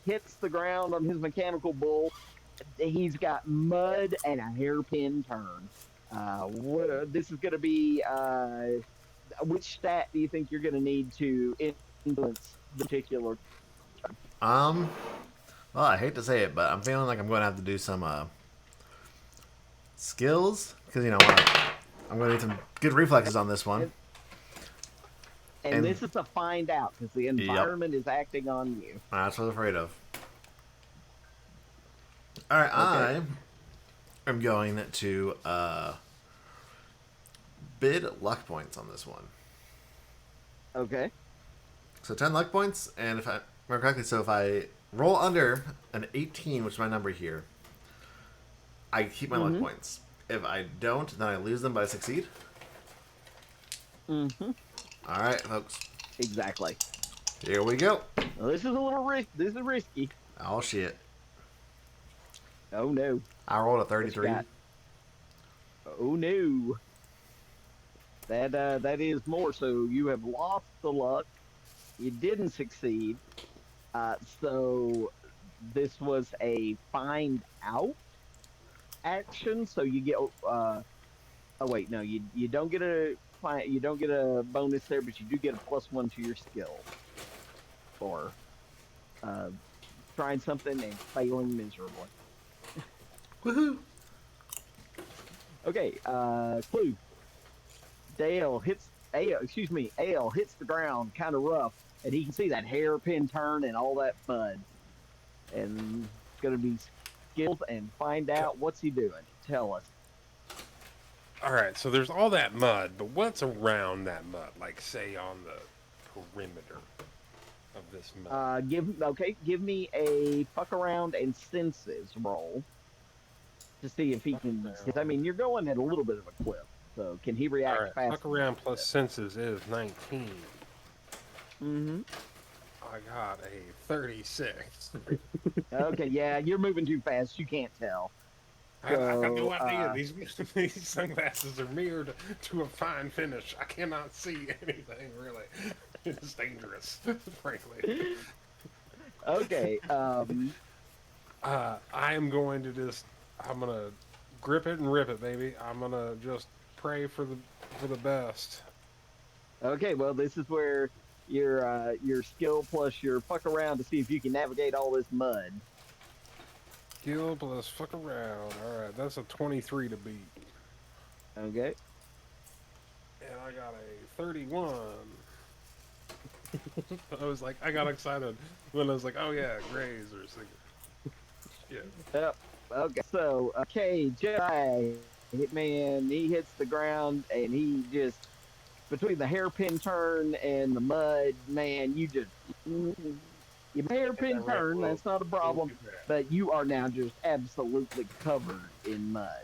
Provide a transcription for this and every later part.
he hits the ground on his mechanical bull, he's got mud and a hairpin turn. This is going to be which stat do you think you're going to need to influence the particular? Um, well, I hate to say it, but I'm feeling like I'm going to have to do some skills because I'm going to need some good reflexes on this one. And, and And this is to find out because the yep, environment is acting on you. that's what I'm afraid of. All right, Okay. I am going to bid luck points on this one. Okay. So 10 luck points, and if I remember correctly, so if I roll under an 18, which is my number here, I keep my luck Mm-hmm. points. If I don't, then I lose them, but I succeed. Mm-hmm. All right, folks, Exactly. here we go. Well, this is a little risk. This is risky. Oh shit! Oh no. I rolled a What you 33. got? Oh no. That is more. So you have lost the luck. You didn't succeed. So this was a find out action. So you get. Oh wait, no, you don't get a find. You don't get a bonus there, but you do get a +1 to your skill for uh, trying something and failing miserably. Woohoo! Okay. Clue. Dale hits. Ale, excuse me. Ale hits the ground kind of rough, and he can see that hairpin turn and all that mud. And it's going to be skilled and find out what's he doing. Tell us. All right, so there's all that mud, but what's around that mud? Like, say, on the perimeter of this mud. Give me a fuck around and senses roll to see if he can. Because I mean, you're going at a little bit of a clip, so can he All react right, fast fuck enough around to plus senses is 19. Mm-hmm. I got a 36. Okay, yeah, you're moving too fast. You can't tell. I got no So, idea. These sunglasses are mirrored to a fine finish. I cannot see anything really. It's dangerous, frankly. okay. I am going to I'm gonna grip it and rip it, baby. I'm gonna just pray for the best. Okay, well, this is where your skill plus your fuck around to see if you can navigate all this mud. Skill plus fuck around. All right, that's a 23 to beat, Okay. and I got a 31. I got excited when I was like, oh yeah, grays or something. Yeah. Okay. So, okay, Jedi Hitman, he hits the ground and he just between the hairpin turn and the mud, man, you hairpin That ramp turn. That's not a a little problem, too fast. but you are now just absolutely covered in mud.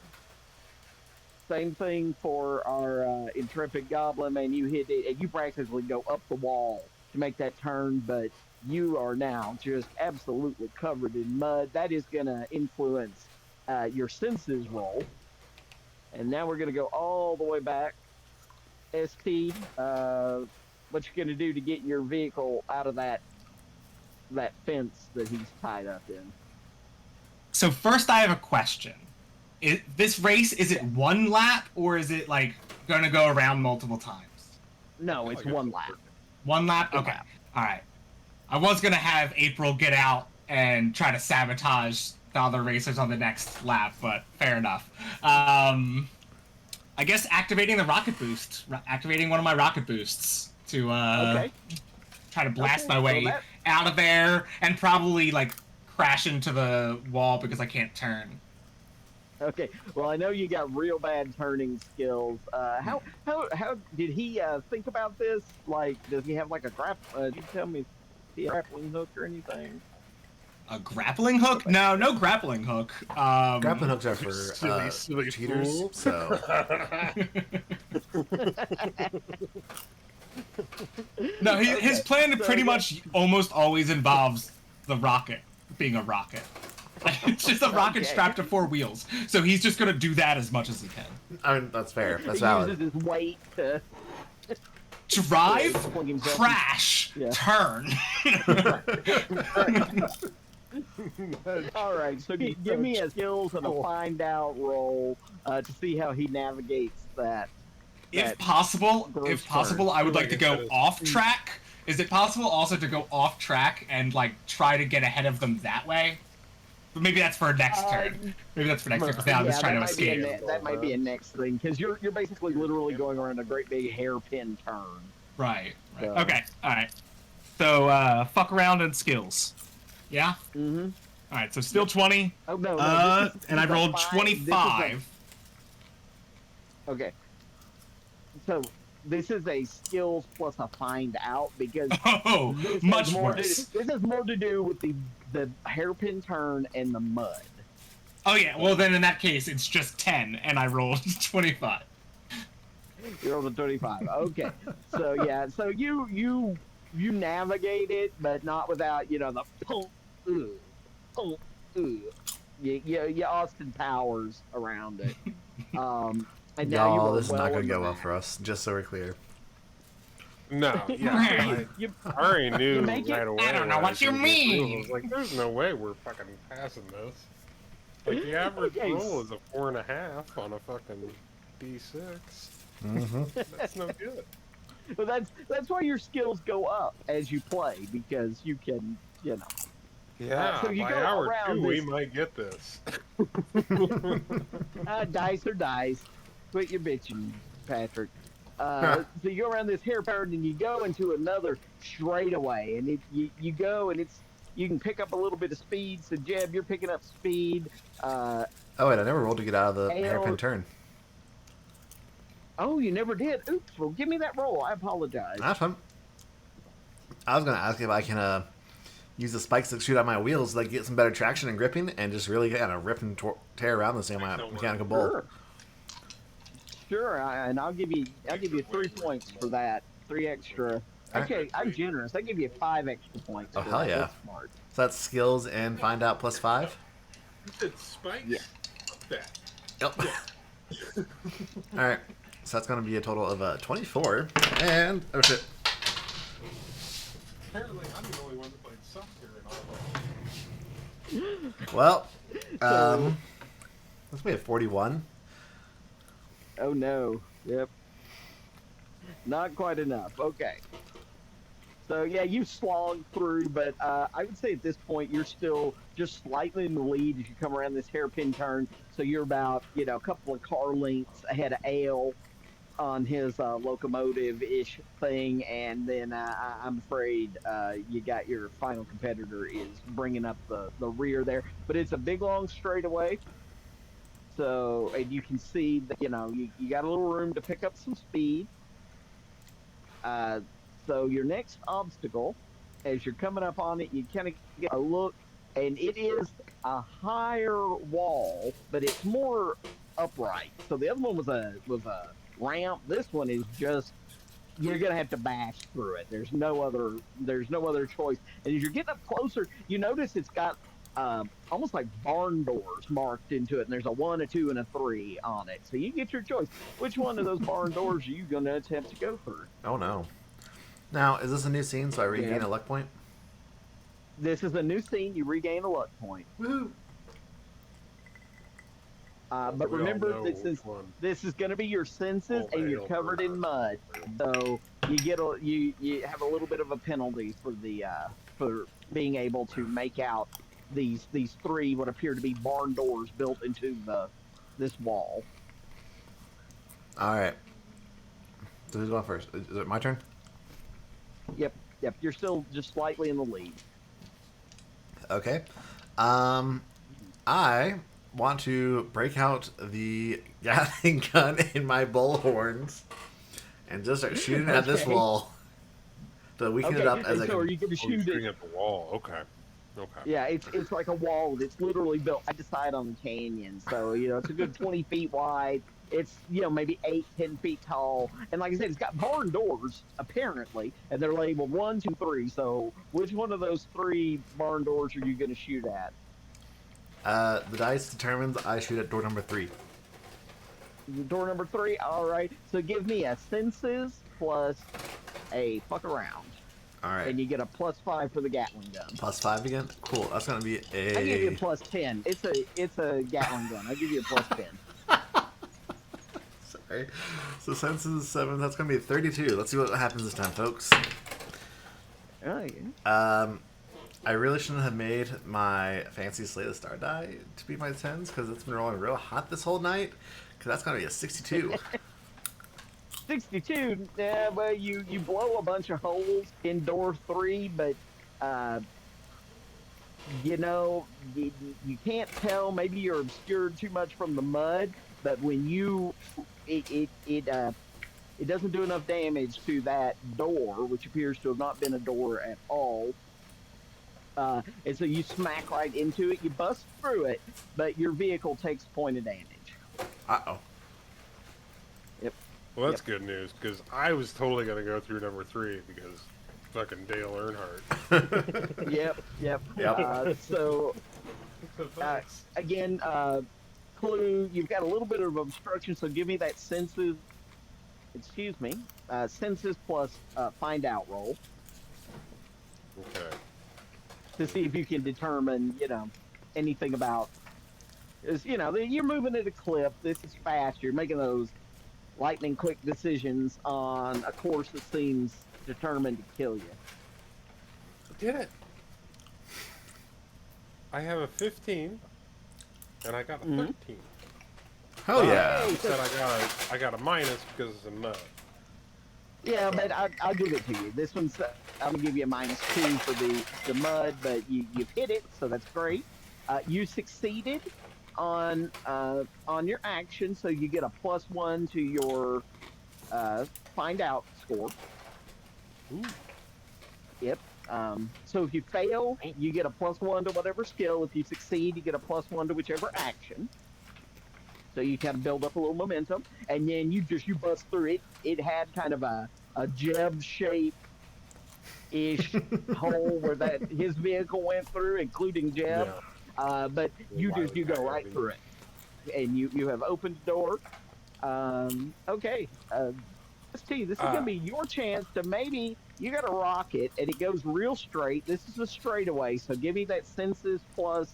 Same thing for our intrepid goblin, man. You hit it, and you practically go up the wall to make that turn, but you are now just absolutely covered in mud. That is going to influence your senses roll, and now we're going to go all the way back. ST, what you going to do to get your vehicle out of that fence that he's tied up in? So first, I have a question. This race, is it Yeah. one lap or is it like going to go around multiple times? No, Oh, it's you're one so lap. perfect. One lap? One Okay. lap. All right. I was going to have April get out and try to sabotage the other racers on the next lap, but fair enough. I guess activating the rocket boost, activating one of my rocket boosts to Okay. try to blast Okay. my Well, way out of there and probably like crash into the wall because I can't turn. Okay. Well, I know you got real bad turning skills. How did he think about this? Like, does he have like a Did you tell me he grappling hook or anything? A grappling hook? Okay. No, no grappling hook. Grappling hooks are You for silly cheaters, fool. so No, his Okay. plan So pretty yeah. much almost always involves the rocket being a rocket. It's just a rocket Okay. strapped to four wheels, so he's just gonna do that as much as he can. I mean that's fair. That's He valid. uses his weight to. drive, Plug himself- crash, Yeah. turn. All right, so give me a skills and a find out roll to see how he navigates that. If that possible, gross turn. I would Feel like to like go it is- off track. Is it possible also to go off track and like try to get ahead of them that way? But maybe that's for next turn. Maybe that's for next turn. Because now I'm just trying to that might be escape. that might be a next thing because you're basically literally going around a great big hairpin turn. Right. So- Okay. All right. So fuck around and skills. Yeah. Mm-hmm. All right. So still 20. Oh no, And I rolled 25. Okay. So this is a skills plus a find out because Oh, this has much more worse. this has more to do with the hairpin turn and the mud. Oh yeah. Well then in that case it's just 10 and I rolled 25. You rolled a 25. Okay. So yeah, so you navigate it, but not without, the punk, punk, you Austin Powers around it. And now you Y'all, are this is not well going in to the go well back. for us, just so we're clear. No, yeah, You- I already knew make it? right away. I don't know when what you did this rule. mean. I was like, there's no way we're fucking passing this. Like, the average Okay. roll is a 4.5 on a fucking D6. Mm-hmm. That's no good. But that's why your skills go up as you play because you can, Yeah, so you by go hour around 2, we this- might get this. dice are dice. Quit your bitching, Patrick. So you go around this hairpin and you go into another straightaway, and you go and you can pick up a little bit of speed. So Jeb, you're picking up speed. Oh, wait, I never rolled to get out of the AL hairpin turn. Oh, you never did. Oops. Well, give me that roll. I apologize. That's fun. I was going to ask if I can use the spikes that shoot out my wheels to get some better traction and gripping and just really kind of rip and tear around this thing on my mechanical bull. Sure. And I'll give you 3 points for that. 3 extra. Okay, I'm generous. I give you 5 extra points. Oh, for hell that. yeah. That's smart. So that's skills and find out plus 5? You said spikes? Yeah. Fuck that. Yep. Alright. So that's going to be a total of 24. And, oh shit. Apparently, I'm the only one that played soccer in all of them. Well, that's going to be a 41. Oh no. Yep. Not quite enough. Okay. So yeah, you slogged through, but I would say at this point you're still just slightly in the lead as you come around this hairpin turn. So you're about a couple of car lengths ahead of Ale on his locomotive-ish thing, and then I'm afraid you got your final competitor is bringing up the rear there. But it's a big long straightaway. So, and you can see that, you got a little room to pick up some speed. So your next obstacle, as you're coming up on it, you kind of get a look, and it is a higher wall, but it's more upright. So the other one was a ramp. This one is just, you're gonna have to bash through it. There's no other choice. And as you're getting up closer, you notice it's got almost like barn doors marked into it, and there's a 1, a 2, and a 3 on it. So you get your choice. Which one of those barn doors are you going to attempt to go through? Oh no. Now, is this a new scene so I regain Yeah. a luck point? This is a new scene. You regain a luck point. Woohoo! But We all remember, know which one. this is going to be your senses, Oh, and you're hell, covered in mud. So you have a little bit of a penalty for for being able to make out these 3 what appear to be barn doors built into this wall. Alright. So who's going first? Is it my turn? Yep. You're still just slightly in the lead. Okay. I want to break out the Gatling gun in my bullhorns and just start shooting at this Okay. wall. So we can it up as so I are can. you going to Oh, you're shoot shooting it? at the wall. Okay. Yeah, it's like a wall that's literally built at the side on the canyon. So, it's a good 20 feet wide. It's, maybe 8-10 feet tall. And like I said, it's got barn doors, apparently, and they're labeled 1, 2, 3. So which one of those 3 barn doors are you going to shoot at? The dice determines I shoot at door number 3. Door number 3, all right. So give me a senses plus a fuck around, All right. and you get a +5 for the Gatling gun. +5 again. Cool. That's gonna be a. I give you a +10. It's a Gatling gun. I give you a +10. Sorry. So senses 7. That's gonna be 32. Let's see what happens this time, folks. Oh yeah. I really shouldn't have made my fancy Slay the Star die to be my 10s because it's been rolling real hot this whole night. Because that's gonna be a 62. 62. Yeah, well, you blow a bunch of holes in door 3, but you know, you can't tell. Maybe you're obscured too much from the mud, but when it doesn't do enough damage to that door, which appears to have not been a door at all. And so you smack right into it. You bust through it, but your vehicle takes a point of damage. Uh-oh. Yep. Well, that's good news, because I was totally going to go through number 3, because fucking Dale Earnhardt. Yep. Yep. So, again, clue, you've got a little bit of obstruction, so give me that senses plus find out roll Okay. to see if you can determine, anything about, you're moving at a clip. This is fast. You're making those lightning quick decisions on a course that seems determined to kill you. Did it. I have a 15, and I got a 13. Hell yeah. You said I got a minus because it's a mud. Yeah, but I'll give it to you. This one's I'm gonna give you a -2 for the mud, but you've hit it, so that's great. You succeeded on your action, so you get a +1 to your find out score. Ooh. Yep. So if you fail, you get a +1 to whatever skill. If you succeed, you get a +1 to whichever action. So you kind of build up a little momentum, and then you bust through it. It had kind of a Jeb shape ish hole where his vehicle went through, including Jeb. Yeah. But you go right through it, and you have opened the door. Okay. This is gonna be your chance to maybe you got a rocket and it goes real straight. This is a straightaway, so give me that senses plus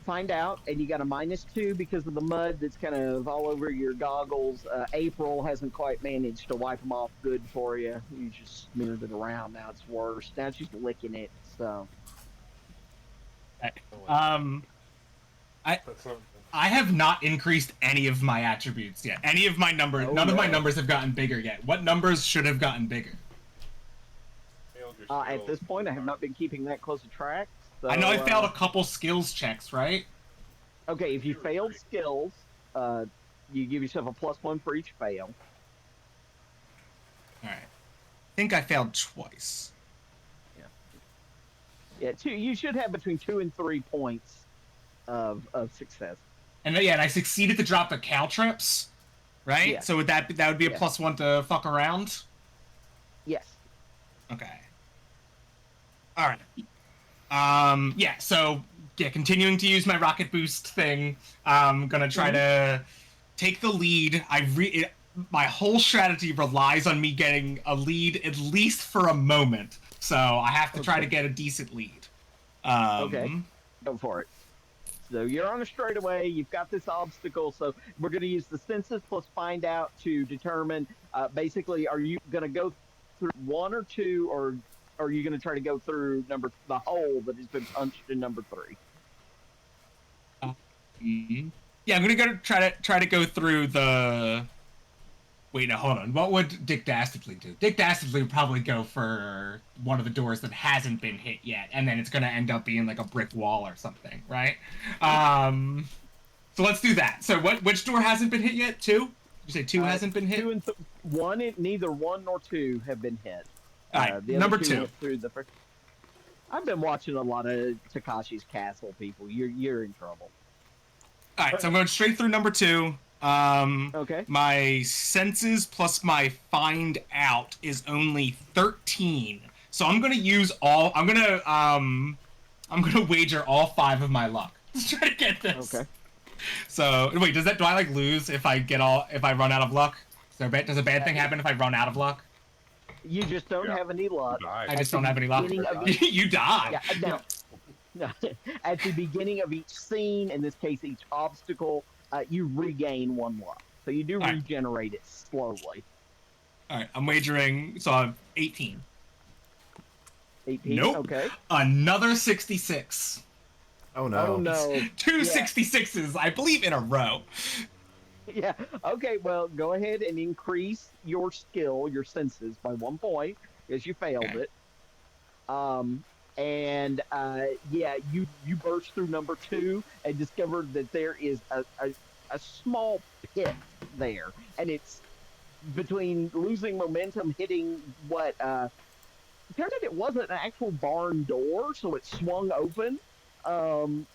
find out, and you got a -2 because of the mud that's kind of all over your goggles. April hasn't quite managed to wipe them off good for you. You just smeared it around. Now it's worse. Now she's licking it. So. I have not increased any of my attributes yet. Any of my numbers, none of my numbers have gotten bigger yet. What numbers should have gotten bigger? At this point, I have not been keeping that close a track. So, I know I failed a couple skills checks, right? Okay, if you failed skills, you give yourself a +1 for each fail. All right. I think I failed twice. Yeah, you should have between 2 and 3 points of success. And I succeeded to drop the caltrips, right? Yeah. So would that would be a +1 to fuck around? Yes. Okay. All right. So continuing to use my rocket boost thing. I'm gonna try to take the lead. My whole strategy relies on me getting a lead at least for a moment. So I have to try to get a decent lead. Okay. Go for it. So you're on a straightaway. You've got this obstacle. So we're going to use the senses plus find out to determine. Basically, are you going to go through 1 or 2, or are you going to try to go through the hole that has been punched in number 3? Yeah, I'm gonna try to go through the. Wait, no, hold on. What would Dick Dastardly do? Dick Dastardly would probably go for one of the doors that hasn't been hit yet, and then it's gonna end up being like a brick wall or something, right? So let's do that. So which door hasn't been hit yet? 2? Did you say 2 hasn't been hit? 2 and 1. Neither 1 nor 2 have been hit. All right, the number other 2. went through the first. I've been watching a lot of Takashi's Castle, people. You're in trouble. All right, so I'm going straight through number 2. Okay. My senses plus my find out is only 13. So I'm gonna use all. I'm gonna wager all 5 of my luck to try to get this. Okay. So wait, do I like lose if I run out of luck? Does a bad thing happen if I run out of luck? You just don't have any luck. I just don't have any luck. Beginning of You die. Yeah, no, at the beginning of each scene, in this case, each obstacle, you regain 1 luck. So you do All right. regenerate it slowly. All right, I'm wagering. So I'm 18. 18. Nope. Okay. Another 66. Oh no. Oh no. Two Yeah. 66s, I believe, in a row. Yeah. Okay. Well, go ahead and increase your skill, your senses, by 1 point because you failed Okay. it. And yeah, you burst through number 2 and discovered that there is a small pit there, and it's between losing momentum, hitting what turns out it wasn't an actual barn door, so it swung open,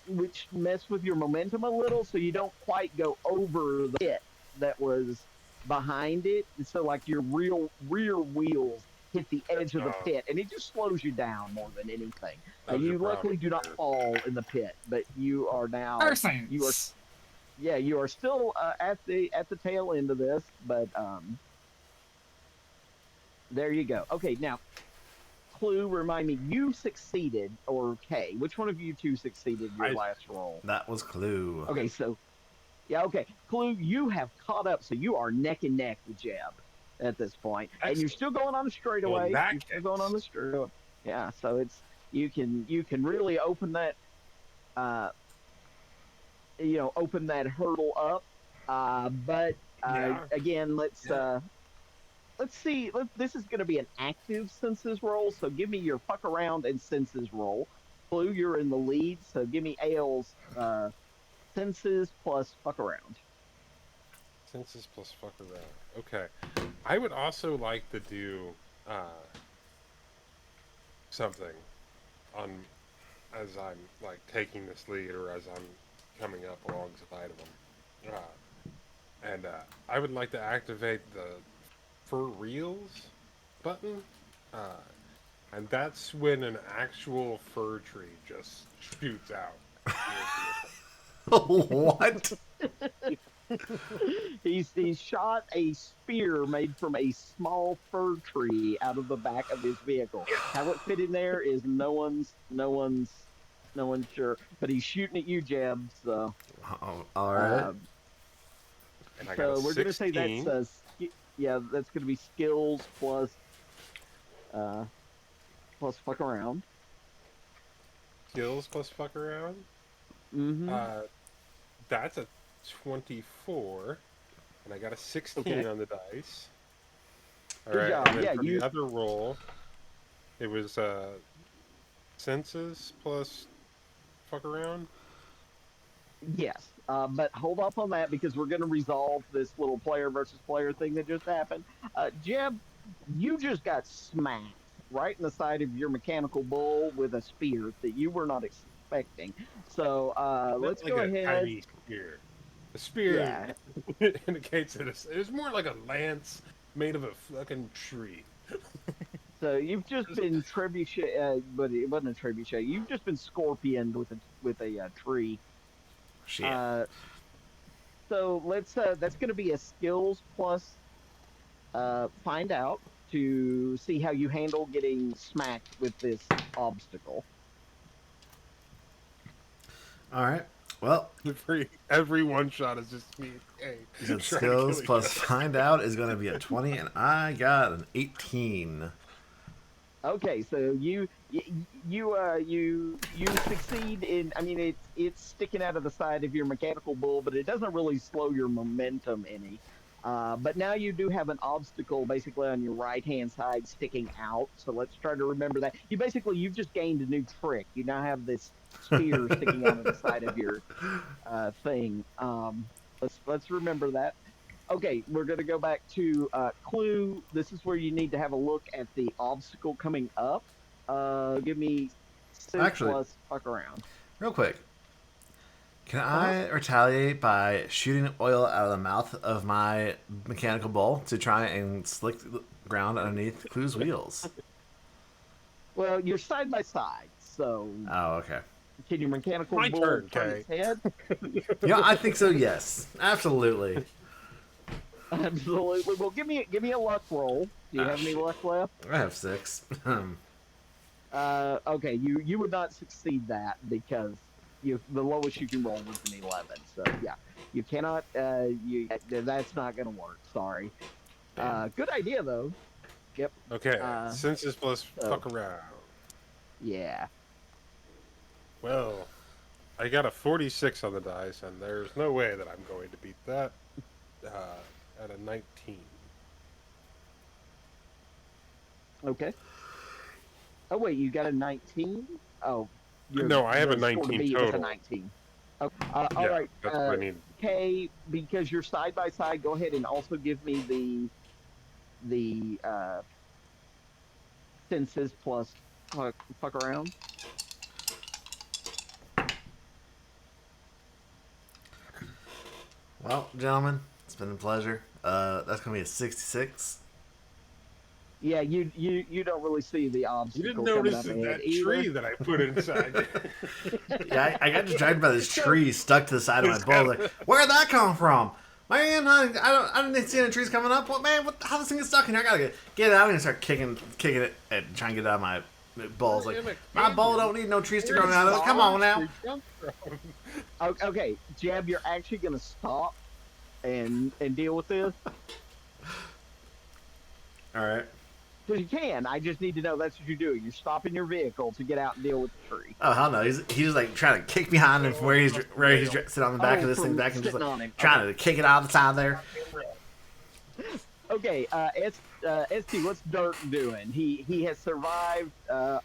which messed with your momentum a little, so you don't quite go over the pit that was behind it. And so, like, your rear wheels hit the edge of the pit, and it just slows you down more than anything. You luckily do not fall in the pit, but you are now you are you are still at the tail end of this, but there you go. Okay, now Clue, remind me, you succeeded, or K? Which one of you two succeeded your last roll? That was Clue. Okay, so yeah, okay, Clue, you have caught up, so you are neck and neck with Jeb at this point, and you're still going on the straightaway. You're still going on the straightaway. Yeah, so it's you can really open that open that hurdle up, but again, let's see. This is going to be an active senses roll, so give me your fuck around and senses roll. Blue, you're in the lead, so give me Ale's senses plus fuck around. Senses plus fuck around. Okay. I would also like to do something on as I'm like taking this lead or as I'm coming up alongside of them. And I would like to activate the for reals button, and that's when an actual fir tree just shoots out. What? He's shot a spear made from a small fir tree out of the back of his vehicle. How it fit in there is no one's sure, but he's shooting at you, Jeb. So all right. So we're gonna say that's that's gonna be skills plus fuck around. Skills plus fuck around. Mm-hmm. That's a 24, and I got a 16 on the dice. All right, job. and then for the other roll, it was senses plus fuck around. Yes, but hold up on that because we're going to resolve this little player versus player thing that just happened. Jeb, you just got smacked right in the side of your mechanical bull with a spear that you were not expecting. So let's go ahead. Tiny spear. The spear indicates that it was more like a lance made of a fucking tree. So you've just been trebuchet, but it wasn't a trebuchet. You've just been scorpioned with a tree. Shit. So let's. That's going to be a skills plus. Find out to see how you handle getting smacked with this obstacle. All right. Well, every one shot is just me. Hey, skills plus find out is going to be a 20, and I got an 18. Okay, so you succeed in. I mean, it's sticking out of the side of your mechanical bull, but it doesn't really slow your momentum any. But now you do have an obstacle basically on your right-hand side sticking out. So let's try to remember that. You've just gained a new trick. You now have this spear sticking out of the side of your thing. Let's remember that. Okay, we're going to go back to Clue. This is where you need to have a look at the obstacle coming up. Give me 6 plus fuck around. Real quick. Can I retaliate by shooting oil out of the mouth of my mechanical bull to try and slick the ground underneath Clue's wheels? Well, you're side by side, so... Oh, okay. Can your mechanical bull turn its head? Yeah, I think so, yes. Absolutely. Absolutely. Well, give me a luck roll. Do you Ah, have any shit. luck left? I have 6. Okay, you would not succeed that because the lowest you can roll is an 11. So yeah, you cannot. That's not gonna work. Sorry. Damn. Good idea though. Yep. Okay, Uh, senses plus so fuck around. yeah. Well, I got a 46 on the dice, and there's no way that I'm going to beat that at a 19. Okay. Oh wait, you got a 19? Oh, No, I have a the score to 19 beat was a total. 19. Okay. All Yeah, right. that's what I need. Kay, because you're side by side, go ahead and also give me the senses plus fuck around. Well, gentlemen, it's been a pleasure. That's gonna be a 66. Yeah, you don't really see the You didn't obstacle coming notice up ahead that tree either. that I put inside. Yeah, I got distracted by this So tree stuck to the side of my It's bowl. got Like, where'd that come from? Man, I didn't see any trees coming up. What, man? How this thing get stuck in here? I gotta get it out and start kicking it and try and get it out of my balls. Like, in a my bowl canyon. don't need no trees to Where grow does out of this it. Come on now. tree come from? okay, Jeb, you're actually gonna stop and deal with this All right. because you can. I just need to know that's what you're doing. You're stopping your vehicle to get out and deal with the tree. Oh hell no! He's just like trying to kick behind him from where he's sitting on the back of this thing from back and just sitting like on him. trying to kick it out of the side there. Okay, ST, what's Dirk doing? He has survived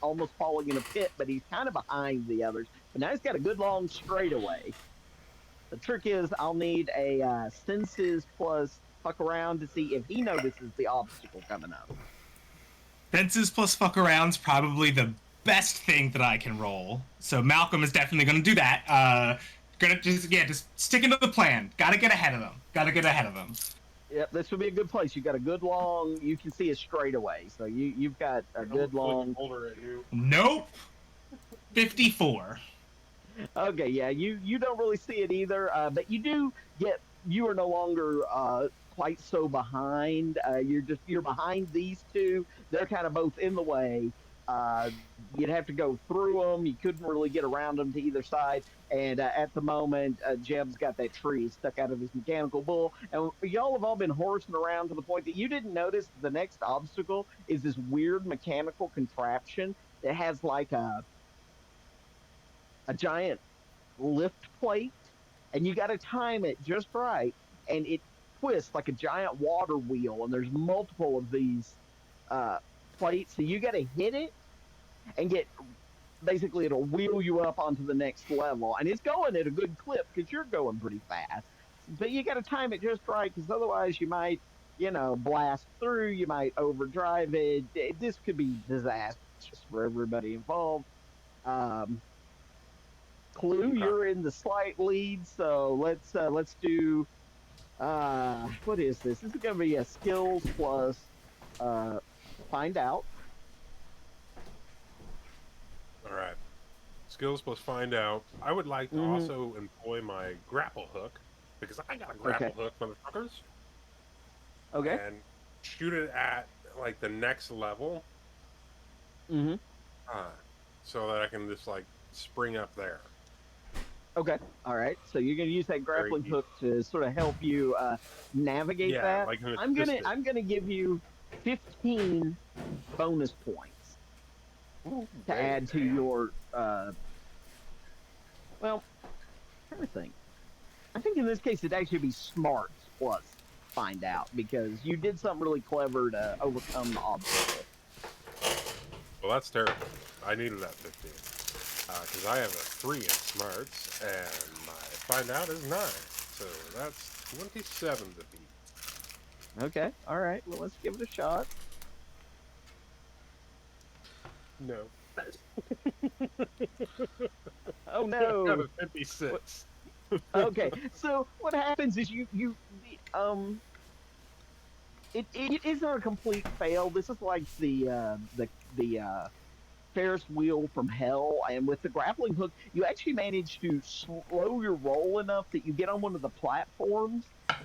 almost falling in a pit, but he's kind of behind the others. But now he's got a good long straightaway. The trick is I'll need a senses plus fuck around to see if he notices the obstacle coming up. Fences plus fuck around's probably the best thing that I can roll. So Malcolm is definitely going to do that. Gonna just sticking to the plan. Got to get ahead of them. Yep, this would be a good place. You got a good long. You can see a straightaway, so you've got a good long. Boulder at you. Nope. 54. Okay, yeah, you don't really see it either, but you do get. You are no longer quite so behind. You're behind these two. They're kind of both in the way. Uh, you'd have to go through them. You couldn't really get around them to either side. And at the moment, Jeb's got that tree stuck out of his mechanical bull. And y'all have all been horsing around to the point that you didn't notice the next obstacle is this weird mechanical contraption that has like a giant lift plate, and you got to time it just right, and it twists like a giant water wheel. And there's multiple of these uh, plates, so you got to hit it and get basically it'll wheel you up onto the next level, and it's going at a good clip because you're going pretty fast. But you got to time it just right because otherwise you might, blast through. You might overdrive it. This could be disastrous for everybody involved. Um, Clue, Okay. you're in the slight lead, so let's do what is this? This is gonna be a skills plus find out. All right. Skills plus find out. I would like to also employ my grapple hook because I got a grapple hook, motherfuckers, Okay. and shoot it at like the next level, Mm-hmm. so that I can just like spring up there. Okay. All right. So you're gonna use that grappling easy. hook to sort of help you navigate Yeah, that. like an I'm gonna assistant. I'm gonna give you 15 bonus points Ooh, to dang, add to damn. your well, trying to think. I think in this case it'd actually be smarts plus find out because you did something really clever to overcome the obstacle. Well, that's terrible. I needed that 15 because I have a 3 in smarts and my find out is 9, so that's 27 to beat. Okay. All right. Well, let's give it a shot. No, Oh I got no. a 56. Okay. So what happens is it is not a complete fail. This is like the Ferris wheel from hell, and with the grappling hook, you actually manage to slow your roll enough that you get on one of the platforms,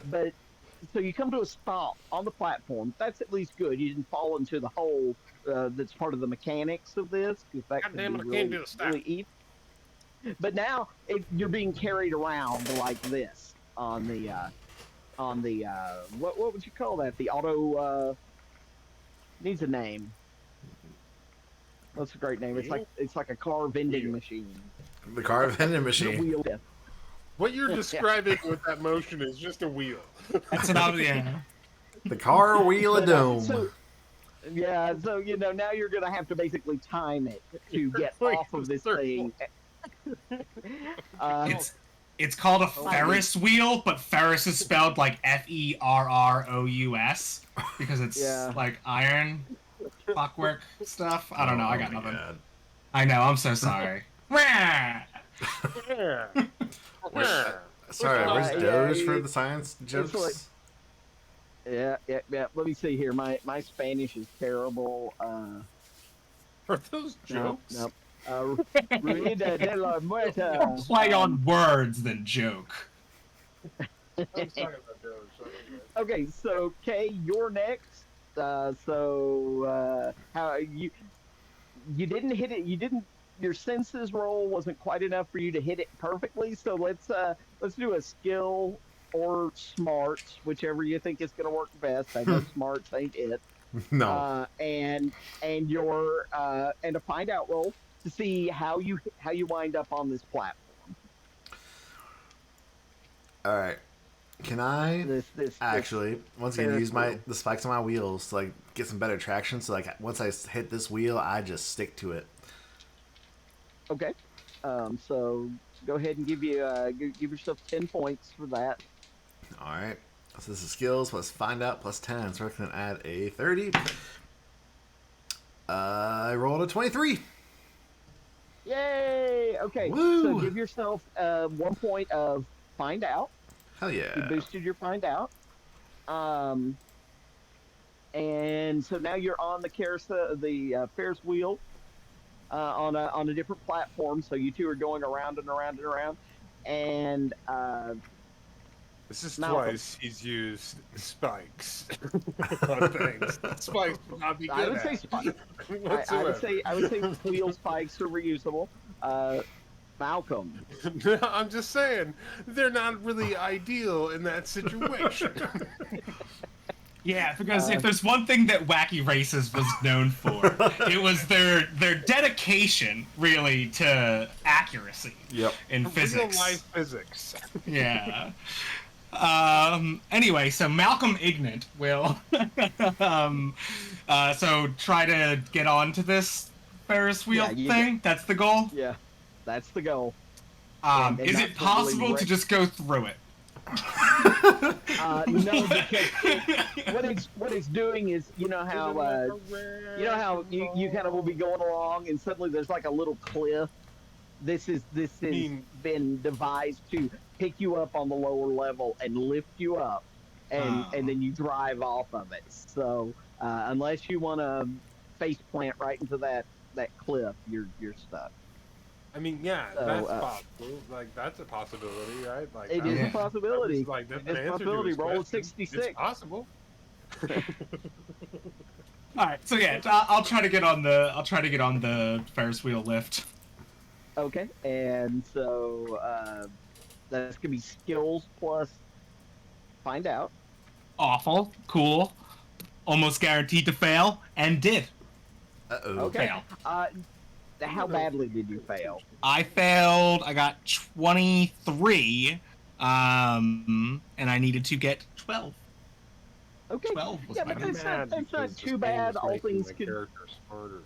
but so you come to a stop on the platform. That's at least good. You didn't fall into the hole that's part of the mechanics of this, because that God could damn be it, I can't really do the stop. really evil. But now you're being carried around like this on the what would you call that? The auto needs a name. That's a great name. Wheel? It's like a car vending Wheel. machine. The car vending The machine. wheel. What you're Yeah. describing with that motion is just a wheel. That's an obvious. Yeah. The car wheel of But, doom. so yeah, so now you're gonna have to basically time it to get Going off of in this circles. thing. It's called a Oh, Ferris wheel, but Ferris is spelled like Ferrous because it's Yeah. like iron clockwork stuff. I don't know. I got my nothing. God. I know. I'm so sorry. Wah! Yeah. Sorry, where's Yeah, Doge for the science jokes? like- Yeah. Let me see here. My Spanish is terrible. Are those No, jokes? no. Ruida de la Muerta. Play on words than joke. I was talking about those. So anyway. Okay, so Kay, you're next. How you didn't hit it? You didn't. Your senses roll wasn't quite enough for you to hit it perfectly. So let's do a skill or smarts, whichever you think is going to work best. I know smarts ain't it. No. And your and a find out roll to see how you wind up on this platform. All right. Can I This actually once again Ferris use wheel. the spikes on my wheels to like get some better traction? So like once I hit this wheel, I just stick to it. Okay. So go ahead and give yourself 10 points for that. All right. So this is skills plus find out plus 10. So we're gonna add a 30. I rolled a 23. Yay! Okay. Woo! So give yourself 1 point of find out. Hell You yeah. boosted your find out. And so now you're on the carousel, the Ferris wheel, on a different platform. So you two are going around and around and around, and This is Malcolm. twice he's used spikes on things. Spikes would not be good I would say at spikes. whatsoever. I would say wheel spikes are reusable. Malcolm. I'm just saying they're not really ideal in that situation. Yeah, because if there's one thing that Wacky Races was known for, it was their dedication, really, to accuracy Yep. in Real physics. life physics. Yeah. Anyway, so Malcolm Ignant will so try to get onto this Ferris wheel Yeah, you thing. That's the goal. Yeah, that's the goal. And Is not it to possible really to just go through it? No, because what it's doing is you know how you kind of will be going along and suddenly there's like a little cliff. This is been devised to pick you up on the lower level and lift you up, and then you drive off of it. So unless you want to face plant right into that cliff, you're stuck. I mean, yeah, So, that's possible. Like, that's a possibility, right? Like, It is Yeah. a possibility. Like, that's It's an a answer to possibility. his Roll a question. 66. It's possible. All right, so yeah, I'll try to get on the Ferris wheel lift. Okay, and so that's gonna be skills plus find out. Awful, cool, almost guaranteed to fail, and did. Uh-oh. Okay. Fail. How badly did you fail? I failed. I got 23, and I needed to get 12. Okay. 12 was Yeah, my but number. that's not Because too this bad. game is All making things the could. character smarter.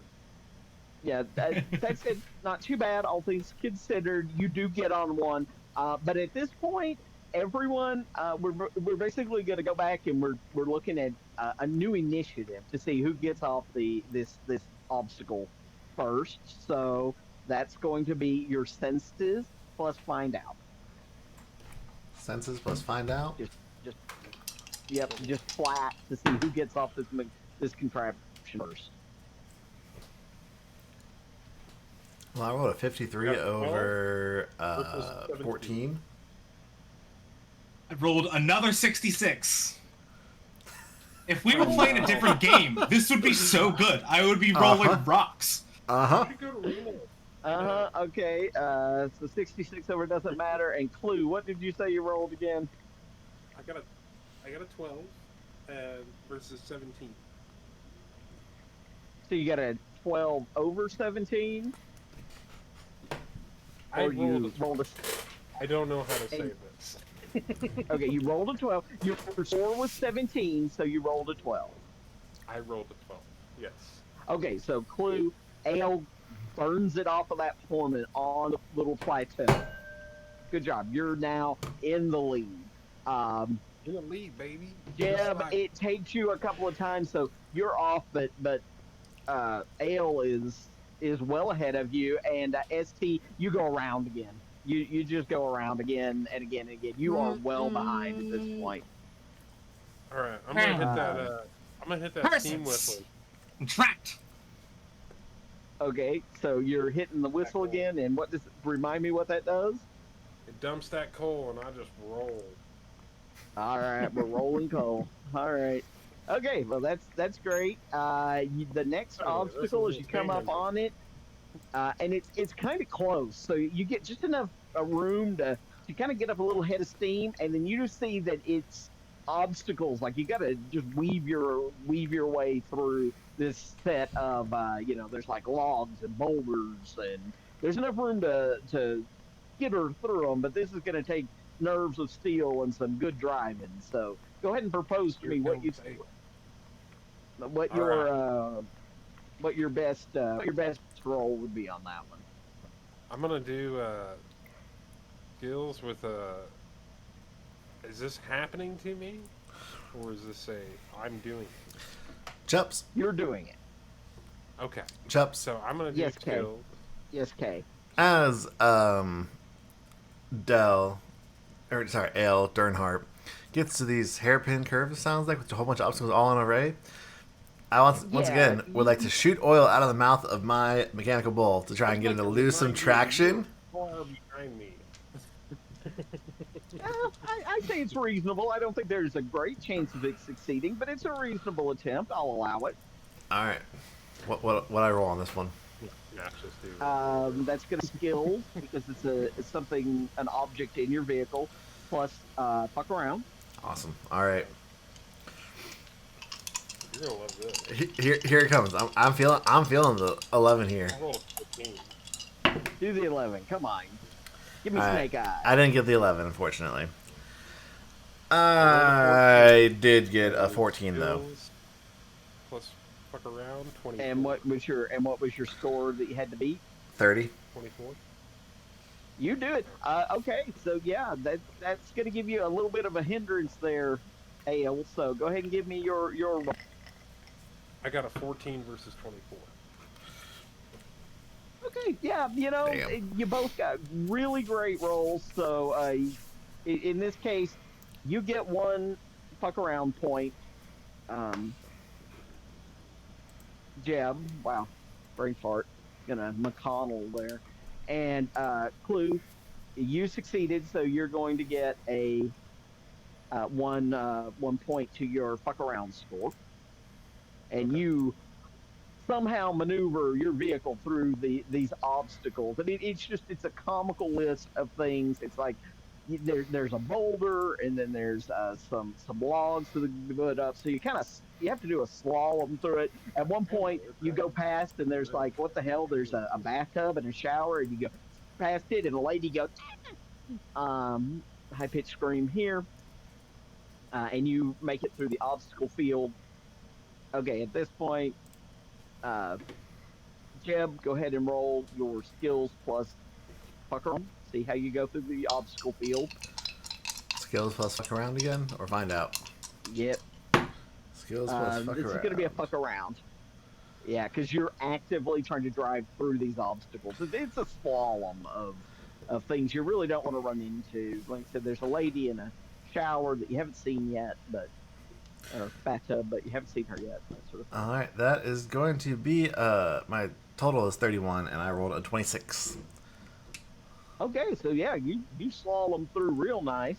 Yeah, that's it. Not too bad. All things considered, you do get on one. But at this point, everyone, we're basically going to go back and we're looking at a new initiative to see who gets off this obstacle first. So that's going to be your senses plus find out. Senses plus find out. Just flat to see who gets off this contraption first. Well, I rolled a 53 Yeah, over Which was 17. 14. I rolled another 66. If we were playing a different game, this would be so good. I would be rolling rocks. Uh-huh. Pretty good Reno. Okay. So 66 over doesn't matter. And Clue, what did you say you rolled again? I got a 12 versus 17. So you got a 12 over 17? Or you rolled a. I don't know how to say this. Okay, you rolled a 12. Your score was 17, so you rolled a 12. I rolled a 12. Yes. Okay, so Clue, Ale burns it off of that foreman on the little plateau. Good job. You're now in the lead. In the lead, baby. Jeb, it takes you a couple of times, so you're off, but Ale is well ahead of you, and ST, you go around again. You just go around again and again and again. You are well behind at this point. All right, I'm gonna hit that. I'm gonna hit that steam whistle. I'm trapped. Okay, so you're hitting the whistle again, and what does remind me what that does? It dumps that coal, and I just roll. All right, we're rolling coal. All right. Okay, well that's great. The next obstacle is you come up on it, and it's kind of close, so you get just enough room to kind of get up a little head of steam, and then you just see that it's obstacles. Like you got to just weave your way through this set of there's like logs and boulders, and there's enough room to get her through them. But this is going to take nerves of steel and some good driving. So go ahead and propose to me what your best roll would be on that one. I'm gonna do skills with Is this happening to me, or is this I'm doing it? Chups. You're doing it. Okay. Chups. So I'm gonna do skills. Yes, Kay. As Ale Dernhardt gets to these hairpin curves, it sounds like, with a whole bunch of obstacles all in an array. I once again would like to shoot oil out of the mouth of my mechanical bull to try and get him to lose some traction. Far behind me. I say it's reasonable. I don't think there's a great chance of it succeeding, but it's a reasonable attempt. I'll allow it. All right. What I roll on this one? Yeah, just do. That's going to skills because it's something, an object in your vehicle, plus fuck around. Awesome. All right. You're gonna love this. Here it comes. I'm feeling the 11 here. I rolled a 15. Do the 11. Come on. Give me snake eyes. I didn't get the 11, unfortunately. I did get a 14 though. Plus fuck around 20. And what was your score that you had to beat? 30. 24. You do it. Okay, so yeah, that's going to give you a little bit of a hindrance there, Ale. So go ahead and give me your. I got a 14 versus 24. Okay, yeah, you both got really great rolls. So in this case, you get one fuck around point. Jeb, wow, brain fart, gonna McConnell there, and Clue, you succeeded, so you're going to get a 1 point to your fuck around score, and you somehow maneuver your vehicle through these obstacles. I mean, it's a comical list of things. It's like there's a boulder, and then there's some logs to put up. So you have to do a slalom through it. At one point, you go past, and there's like, what the hell? There's a bathtub and a shower, and you go past it, and a lady goes, high pitched scream here, and you make it through the obstacle field. Okay, at this point, Jeb, go ahead and roll your skills plus fuck around. See how you go through the obstacle field. Skills plus fuck around again, or find out. Yep. Skills plus fuck around. This is going to be a fuck around. Yeah, because you're actively trying to drive through these obstacles. It's a slalom of things you really don't want to run into. Like I said, there's a lady in a shower that you haven't seen yet, or bathtub, but you haven't seen her yet. That sort of thing. All right, that is going to be my total is 31, and I rolled a 26. Okay, so yeah, you slalom through real nice.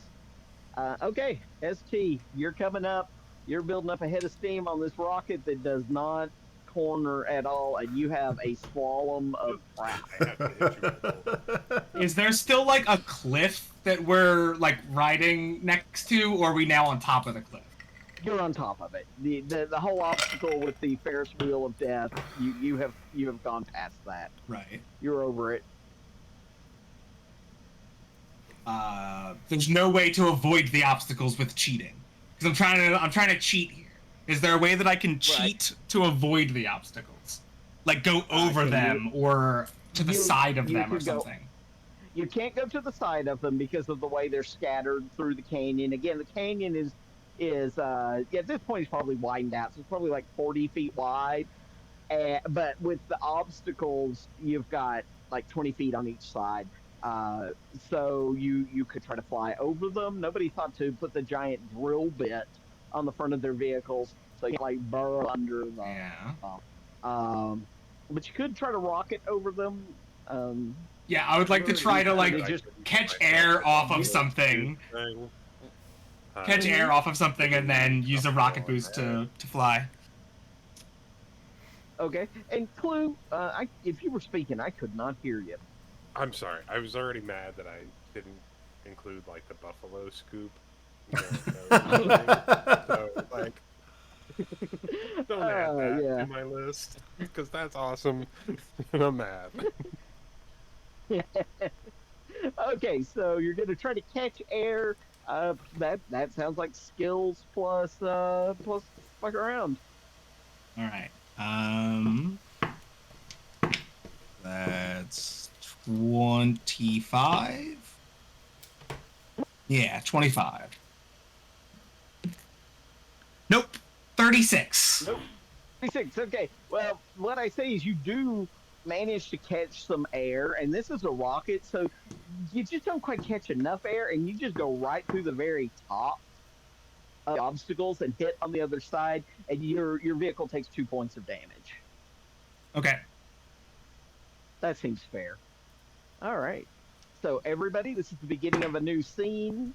Okay, ST, you're coming up. You're building up a head of steam on this rocket that does not corner at all, and you have a slalom of crap. I have to hit you with both. Is there still like a cliff that we're like riding next to, or are we now on top of the cliff? You're on top of it. The whole obstacle with the Ferris wheel of death, you have gone past that. Right. You're over it. There's no way to avoid the obstacles with cheating, because I'm trying to cheat here. Is there a way that I can cheat to avoid the obstacles, like go over them or to the side of them or something? You can't go to the side of them because of the way they're scattered through the canyon. Again, the canyon is at this point it's probably widened out, so it's probably like 40 feet wide. But with the obstacles, you've got like 20 feet on each side. So you could try to fly over them. Nobody thought to put the giant drill bit on the front of their vehicles so you can like burrow under them. Yeah. But you could try to rocket over them. Yeah, I would like to try to like just catch air off of something. Catch air off of something and then use a rocket boost to fly. Okay. And Clue, if you were speaking, I could not hear you. I'm sorry. I was already mad that I didn't include like the buffalo scoop. So like, don't add that to my list because that's awesome. And I'm mad. Okay, so you're gonna try to catch air. That sounds like skills plus fuck around. All right. That's 25. Yeah, 25. Nope. 36. Nope. 36. Okay. Well, what I say is you do manage to catch some air, and this is a rocket, so you just don't quite catch enough air, and you just go right through the very top of the obstacles and hit on the other side, and your vehicle takes 2 points of damage. Okay. That seems fair. All right. So everybody, this is the beginning of a new scene.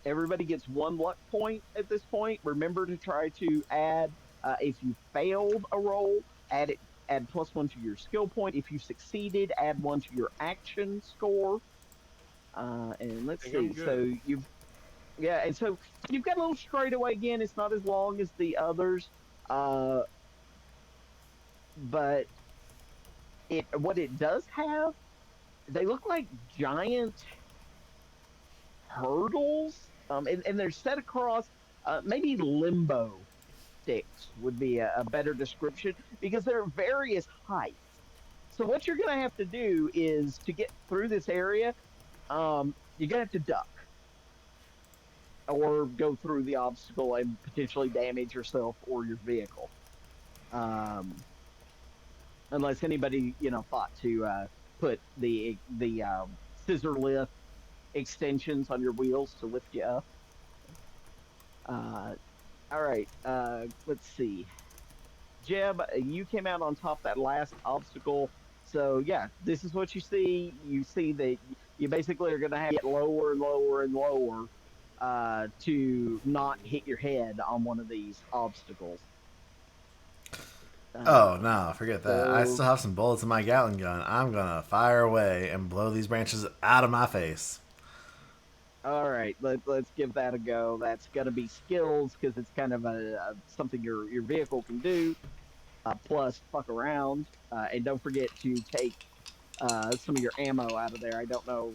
Everybody gets 1 luck point at this point. Remember to try to add, if you failed a roll, add +1 to your skill point. If you succeeded, add 1 to your action score. And let's see. So and so you've got a little straightaway again. It's not as long as the others, but what it does have, they look like giant hurdles, and they're set across maybe limbo sticks would be a better description because they're various heights. So what you're going to have to do is to get through this area, you're going to have to duck or go through the obstacle and potentially damage yourself or your vehicle. Unless anybody, thought to put the scissor lift extensions on your wheels to lift you up. All right, let's see. Jeb, you came out on top of that last obstacle. So, yeah, this is what you see. You see that you basically are going to have to get lower and lower and lower to not hit your head on one of these obstacles. Oh, no, forget that. I still have some bullets in my Gatling gun. I'm going to fire away and blow these branches out of my face. All right, let's give that a go. That's going to be skills because it's kind of something your vehicle can do. Plus, fuck around. And don't forget to take some of your ammo out of there. I don't know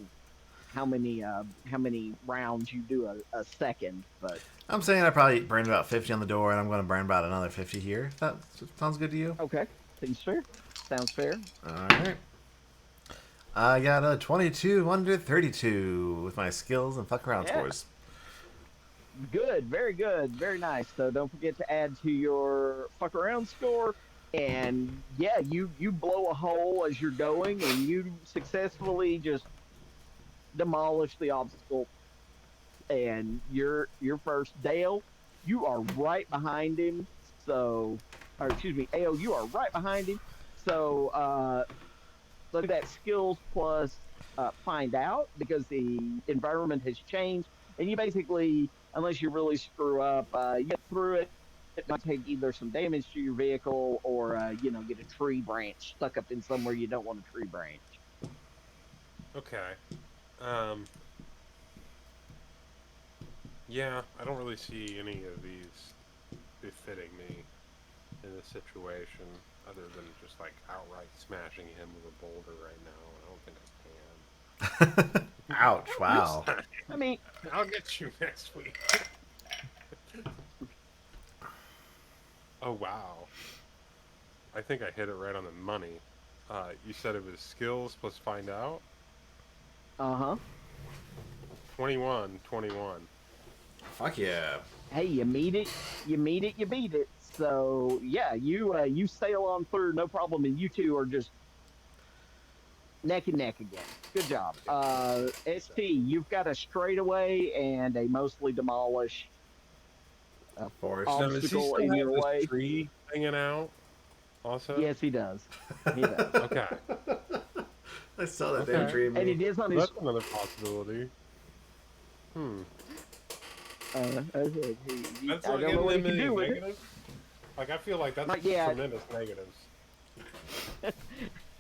how many rounds you do a second, but I'm saying I probably burned about 50 on the door, and I'm going to burn about another 50 here. That sounds good to you? Okay, seems fair. Sounds fair. All right. I got a 22 under 32 with my skills and fuck around scores. Good, very good, very nice. So don't forget to add to your fuck around score. And yeah, you blow a hole as you're going, and you successfully just demolish the obstacle. And you're first. Dale, you are right behind him. So, or excuse me, Ale, you are right behind him. So look at that skills plus find out because the environment has changed, and you basically, unless you really screw up, you get through it, it might take either some damage to your vehicle or, get a tree branch stuck up in somewhere you don't want a tree branch. Okay. Yeah, I don't really see any of these befitting me in this situation, other than just like outright smashing him with a boulder right now. I don't think I can. Ouch! Wow. I mean, I'll get you next week. Oh wow! I think I hit it right on the money. You said it was skills plus find out. uh-huh. 21. Fuck yeah. Hey, you meet it, you beat it. So yeah, you sail on through, no problem, and you two are just neck and neck again. Good job. ST, you've got a straightaway and a mostly demolished Forest. Now, does he obstacle still in have your this way. tree hanging out? Also. Yes, he does. He does. Okay. I saw that Okay. damn tree. And it is on his. That's another possibility. That's I like don't know what he can any do with it. negative. Like I feel like that's Not yet. tremendous negatives.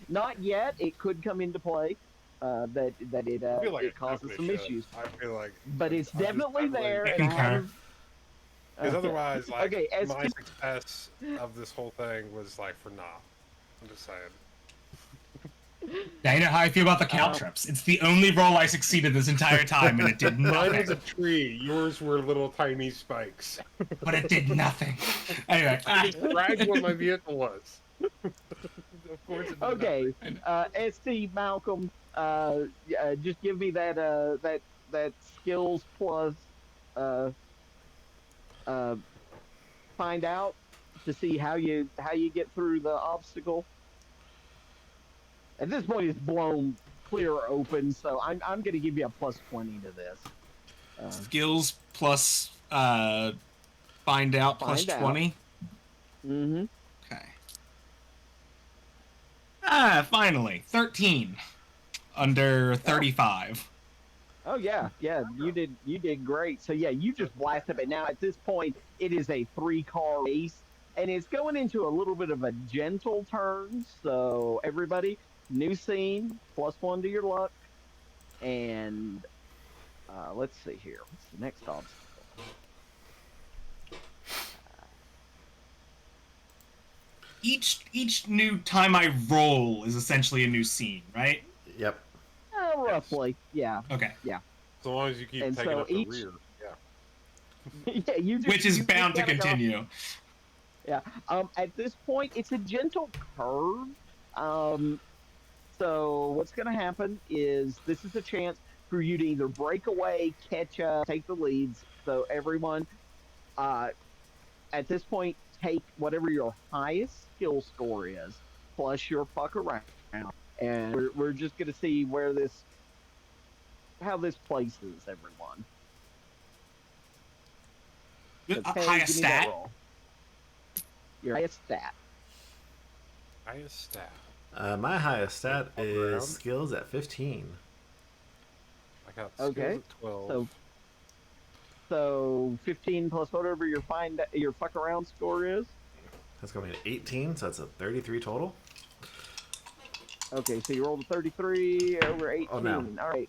Not yet. It could come into play. That I feel like it causes some definitely should. issues, I feel like, but it's definitely there. And I Concur. haven't- Because otherwise, like okay, as my success of this whole thing was like for naught. I'm just saying. Now you know how I feel about the caltrops. It's the only roll I succeeded this entire time, and it did Mine was a nothing. tree. Yours were little tiny spikes. But it did nothing. Anyway, I described what my vehicle was. Of course it did okay, nothing. ST Malcolm, just give me that skills plus find out to see how you get through the obstacle. At this point, it's blown clear open, so I'm going to give you a plus 20 to this. skills plus find out plus Find out. 20. Mm-hmm. Okay. Finally, 13 under 35. Oh yeah, you did great. So yeah, you just blast up it. Now at this point, it is a 3-car race, and it's going into a little bit of a gentle turn. So everybody, new scene, +1 to your luck, and let's see here. What's the next obstacle? Each new time I roll is essentially a new scene, right? Yep. Roughly, yeah. Okay. Yeah. As long as you keep And taking so up the each- rear. Yeah. Yeah, you just, Which is you just bound to gotta go- continue. Yeah. At this point, it's a gentle curve. So what's going to happen is this is a chance for you to either break away, catch up, take the leads. So everyone, at this point, take whatever your highest skill score is, plus your fuck around, and we're just going to see how this places everyone. So, Kay, Highest give me that stat. roll. Your highest stat. Highest stat. My highest stat Up is around. skills at 15. I got skills Okay, at 12. So 15 plus whatever your fuck around score is. That's going to be an 18, so that's a 33 total. Okay, so you rolled a 33 over 18. Oh, no. All right.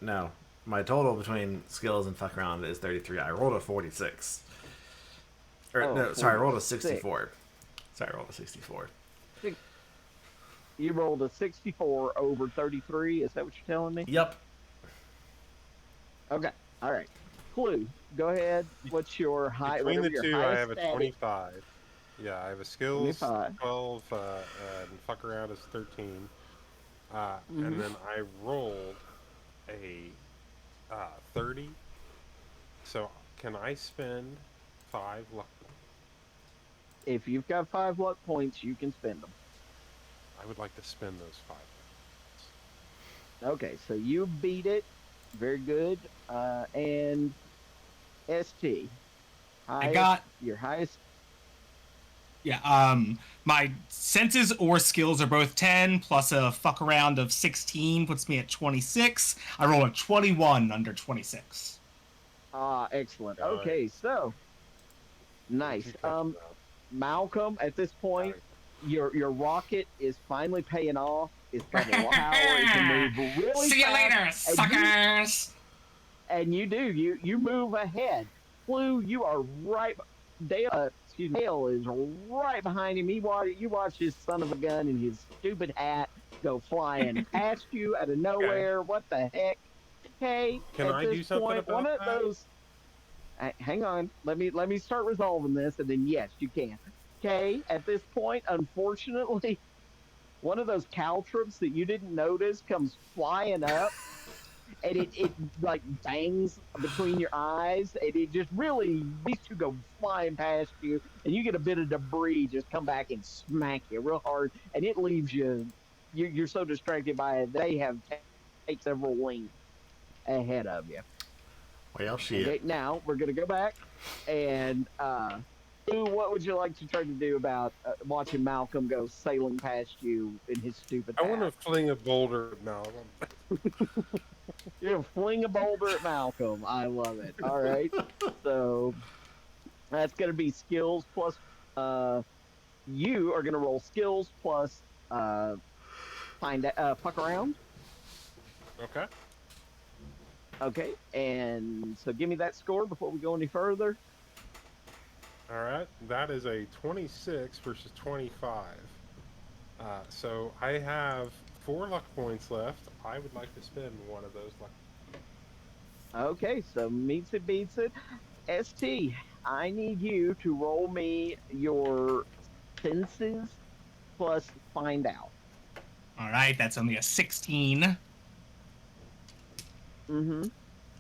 No. My total between skills and fuck around is 33. I rolled a 46. I rolled a 64. Sorry, I rolled a 64. You rolled a 64 over 33. Is that what you're telling me? Yep. Okay. All right. Clue. Go ahead. What's your high? Between the your two, I highest have a stat is? 25. Yeah, I have a skills 25. 12, and fuck around is 13. Mm-hmm. And then I rolled a 30. So can I spend 5 luck points? If you've got 5 luck points, you can spend them. I would like to spend those 5 points. Okay, so you beat it. Very good. And ST. I got your highest. Yeah, my senses or skills are both 10, plus a fuck around of 16 puts me at 26. I roll a 21 under 26. Excellent. All Okay, so Nice. Keep touching Malcolm, at this that. point, your rocket is finally paying off. It's got a lot of power. It can move really See you fast. later, suckers. And you move ahead. Flu, you are right. Dale is right behind him. You watch this son of a gun and his stupid hat go flying past you out of nowhere. What the heck? Okay, Can at I this do something point, about one of that? those. Hang on. Let me start resolving this, and then yes, you can. Okay, at this point, unfortunately, one of those caltrops that you didn't notice comes flying up, and it like bangs between your eyes, and it just really these two go flying past you, and you get a bit of debris just come back and smack you real hard, and it leaves you're so distracted by it they have take several lengths ahead of you. Well, shit. Okay, now we're gonna go back and Lou, what would you like to try to do about watching Malcolm go sailing past you in his stupid I want to hat? fling a boulder now. You're gonna fling a boulder at Malcolm. I love it. All right, so that's gonna be skills plus. You are gonna roll skills plus fuck around. Okay. Okay, and so give me that score before we go any further. All right. That is a 26 versus 25. So I have 4 luck points left. I would like to spend one of those luck. Okay, so meets it beats it. ST, I need you to roll me your senses plus find out. All right, that's only a 16. Mm-hmm.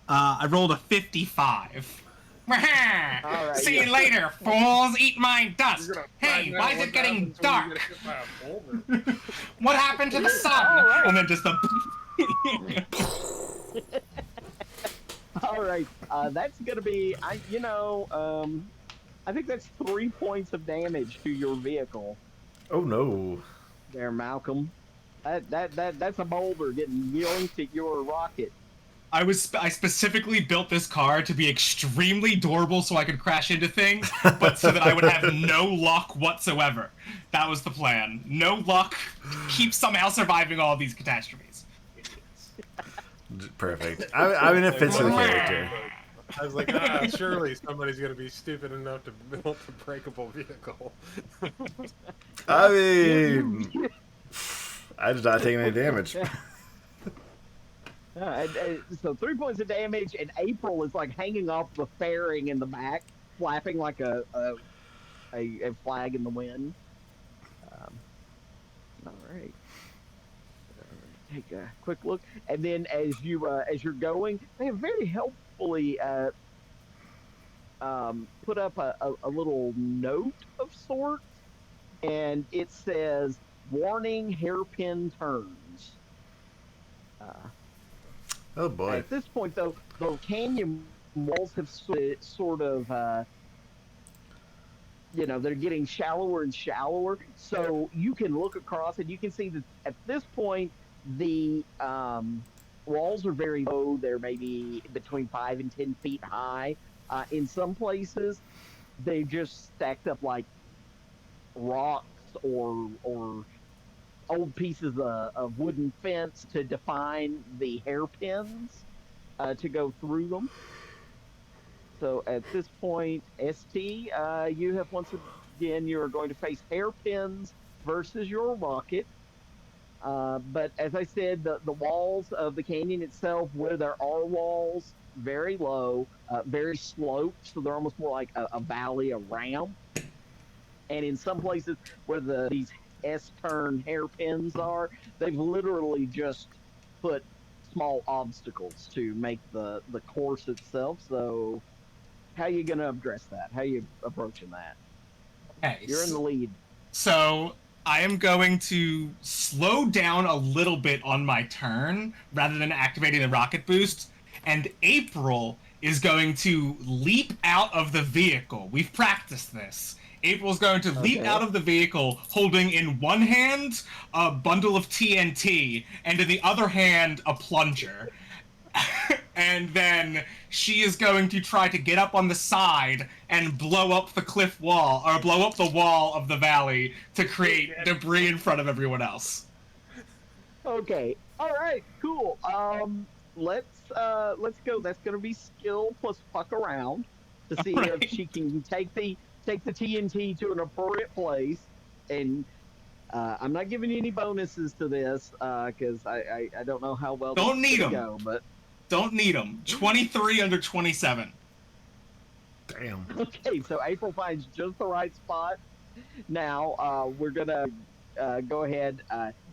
I rolled a 55. All right, See yeah. you later, fools! Eat my dust! You're gonna Hey, find why out is what it getting happens when you dark? get hit by a boulder. What happened to the sun? All right. And then just the. All right, that's gonna be I think that's 3 points of damage to your vehicle Oh no. there, Malcolm. That's a boulder getting yoinked at your rocket. I specifically built this car to be extremely durable so I could crash into things, but so that I would have no luck whatsoever. That was the plan. No luck, keep somehow surviving all these catastrophes. Perfect. I mean, it fits to the character. I was like, surely somebody's gonna be stupid enough to build a breakable vehicle. I mean, I did not take any damage. So 3 points of damage, and April is like hanging off the fairing in the back, flapping like a flag in the wind. All right. Take a quick look, and then as you're going, they have very helpfully put up a little note of sorts, and it says "Warning: Hairpin turns." Oh boy. At this point, though, the canyon walls have sort of, they're getting shallower and shallower. So you can look across and you can see that at this point, the walls are very low. They're maybe between 5 and 10 feet high. In some places, they've just stacked up like rocks or old pieces of wooden fence to define the hairpins to go through them. So at this point, ST, you have once again, you're going to face hairpins versus your rocket. But as I said, the walls of the canyon itself, where there are walls, very low, very sloped, so they're almost more like a valley, a ramp. And in some places where these S-turn hairpins are, they've literally just put small obstacles to make the course itself. So how are you going to address that? How are you approaching that? Okay, You're in the lead. So I am going to slow down a little bit on my turn rather than activating the rocket boost, and April is going to leap out of the vehicle. We've practiced this. April's going to leap out of the vehicle holding in one hand a bundle of TNT and in the other hand a plunger. and then she is going to try to get up on the side and blow up the cliff wall, or blow up the wall of the valley to create debris in front of everyone else. Okay. All right. Cool. Let's go. That's gonna be skill plus fuck around to see if Right. she can take the TNT to an appropriate place. And I'm not giving you any bonuses to this because I don't know how well this Don't is need gonna them. go. But Don't need them. 23 under 27. Damn. okay, so April finds just the right spot. Now we're gonna go ahead.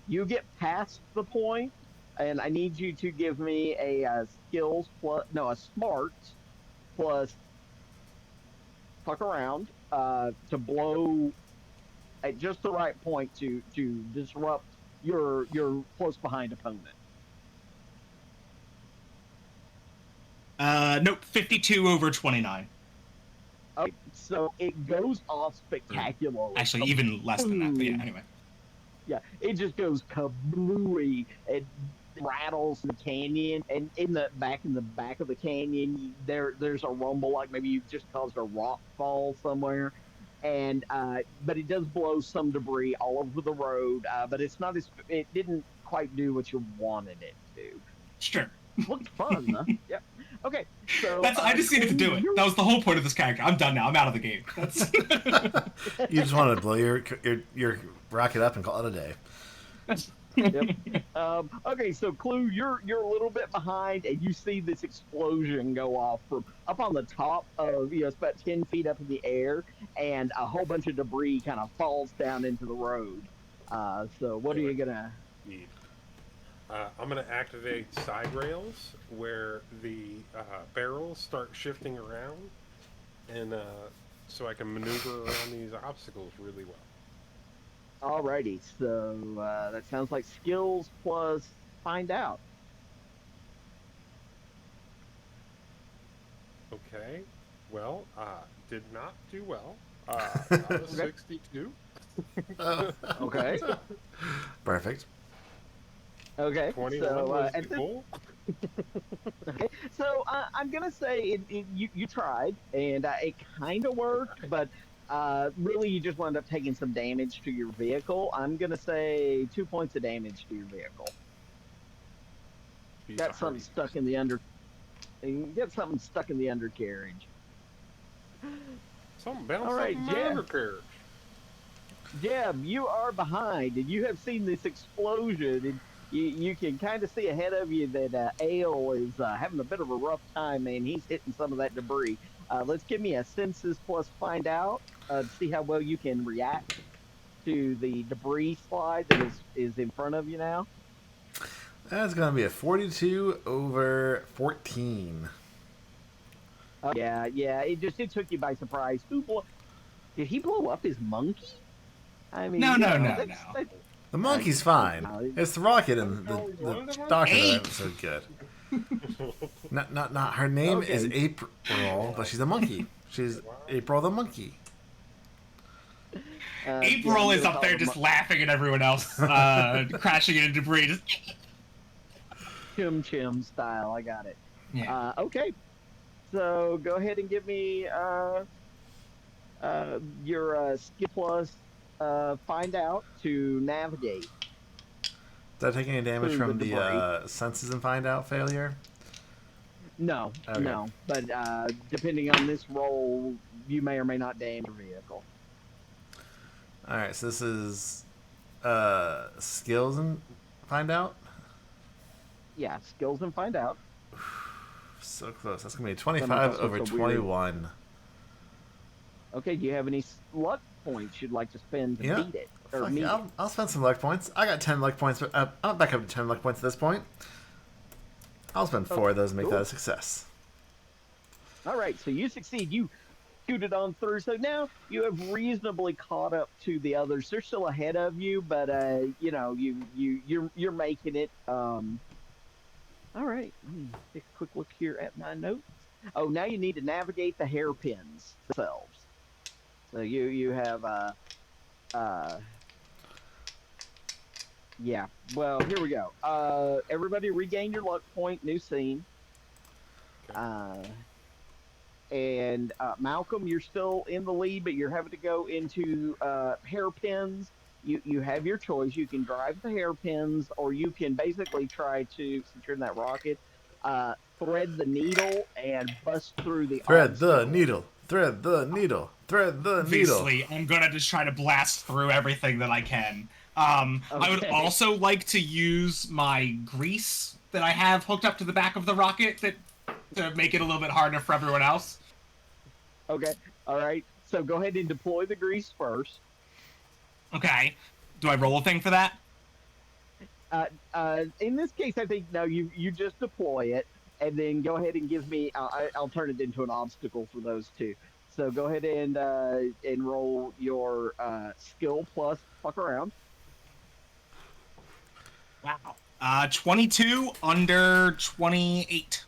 You get past the point, and I need you to give me a skills plus no a smarts plus fuck around to blow at just the right point to disrupt your close behind opponent. Nope, 52 over 29. Okay, so it goes off spectacularly. Actually, even less than that. But yeah, Kaboom. anyway. Yeah, it just goes kablooey. It rattles the canyon, and in the back of the canyon, there's a rumble, like maybe you've just caused a rock fall somewhere. And but it does blow some debris all over the road. But it's not as it didn't quite do what you wanted it to. Sure. Looked fun, huh? Yep. Okay, so I just needed to do it. That was the whole point of this character. I'm done now. I'm out of the game. That's You just wanted to blow your rocket up and call it a day. Yep. Okay, so Clue, you're a little bit behind, and you see this explosion go off from up on the top of it's about 10 feet up in the air, and a whole bunch of debris kind of falls down into the road. So what are you gonna? I'm going to activate side rails where the barrels start shifting around, and so I can maneuver around these obstacles really well. Alrighty, so that sounds like skills plus find out. Okay. Well, did not do well. Got a 62. Okay. Perfect. Okay. 21 So was at the goal. okay, so I'm gonna say you tried, and it kind of worked, but really you just wound up taking some damage to your vehicle. I'm gonna say 2 points of damage to your vehicle. He's Got a something hardy stuck in the under. You got something stuck in the undercarriage. Something bounced All up right, in my Jeb. undercarriage. Jeb, you are behind, and you have seen this explosion, and you can kind of see ahead of you that Ale is having a bit of a rough time, man. He's hitting some of that debris. Let's give me a senses plus find out to see how well you can react to the debris slide that is in front of you now. That's going to be a 42 over 14. Yeah, it took you by surprise. Did he blow up his monkey? I mean, No. The monkey's fine. It's the rocket and Oh, the doctor that was so good. Not her name is Okay. April, but she's a monkey. She's April the monkey. April I'm is gonna up call there him just laughing at everyone else, crashing into debris. Just... Chim Chim style. I got it. Yeah. Okay, so go ahead and give me your skill plus find out to navigate. Did I take any damage Through from the the senses and find out failure? No, Okay. no, but depending on this roll, you may or may not damage your vehicle. All right, so this is skills and find out. Yeah, skills and find out. So close. That's gonna be 25 all sorts over of weird- 21. Okay, do you have any luck points you'd like to spend to Yeah. beat it or Fuck meet yeah, I'll spend some luck points. I got 10 luck points. I'm back up to 10 luck points at this point. I'll spend 4 of those and make cool. that a success. it? All right, so you succeed. You shoot it on through. So now you have reasonably caught up to the others. They're still ahead of you, but you're making it. All right, let me take a quick look here at my notes. Oh, now you need to navigate the hairpins themselves. So you have yeah. Well, here we go. Everybody regain your luck point. New scene. And Malcolm, you're still in the lead, but you're having to go into hairpins. You have your choice. You can drive the hairpins, or you can basically try to, since you're in that rocket, thread the needle and bust through the Thread the obstacle. needle. Thread the needle. Thread the needle. Obviously, I'm gonna just try to blast through everything that I can. I would Okay. also like to use my grease that I have hooked up to the back of the rocket to make it a little bit harder for everyone else. Okay. All right. So go ahead and deploy the grease first. Okay. Do I roll a thing for that? In this case, I think no. You just deploy it, and then go ahead and give me. I'll turn it into an obstacle for those two. So go ahead and roll your skill plus fuck around. Wow. 22 under 28.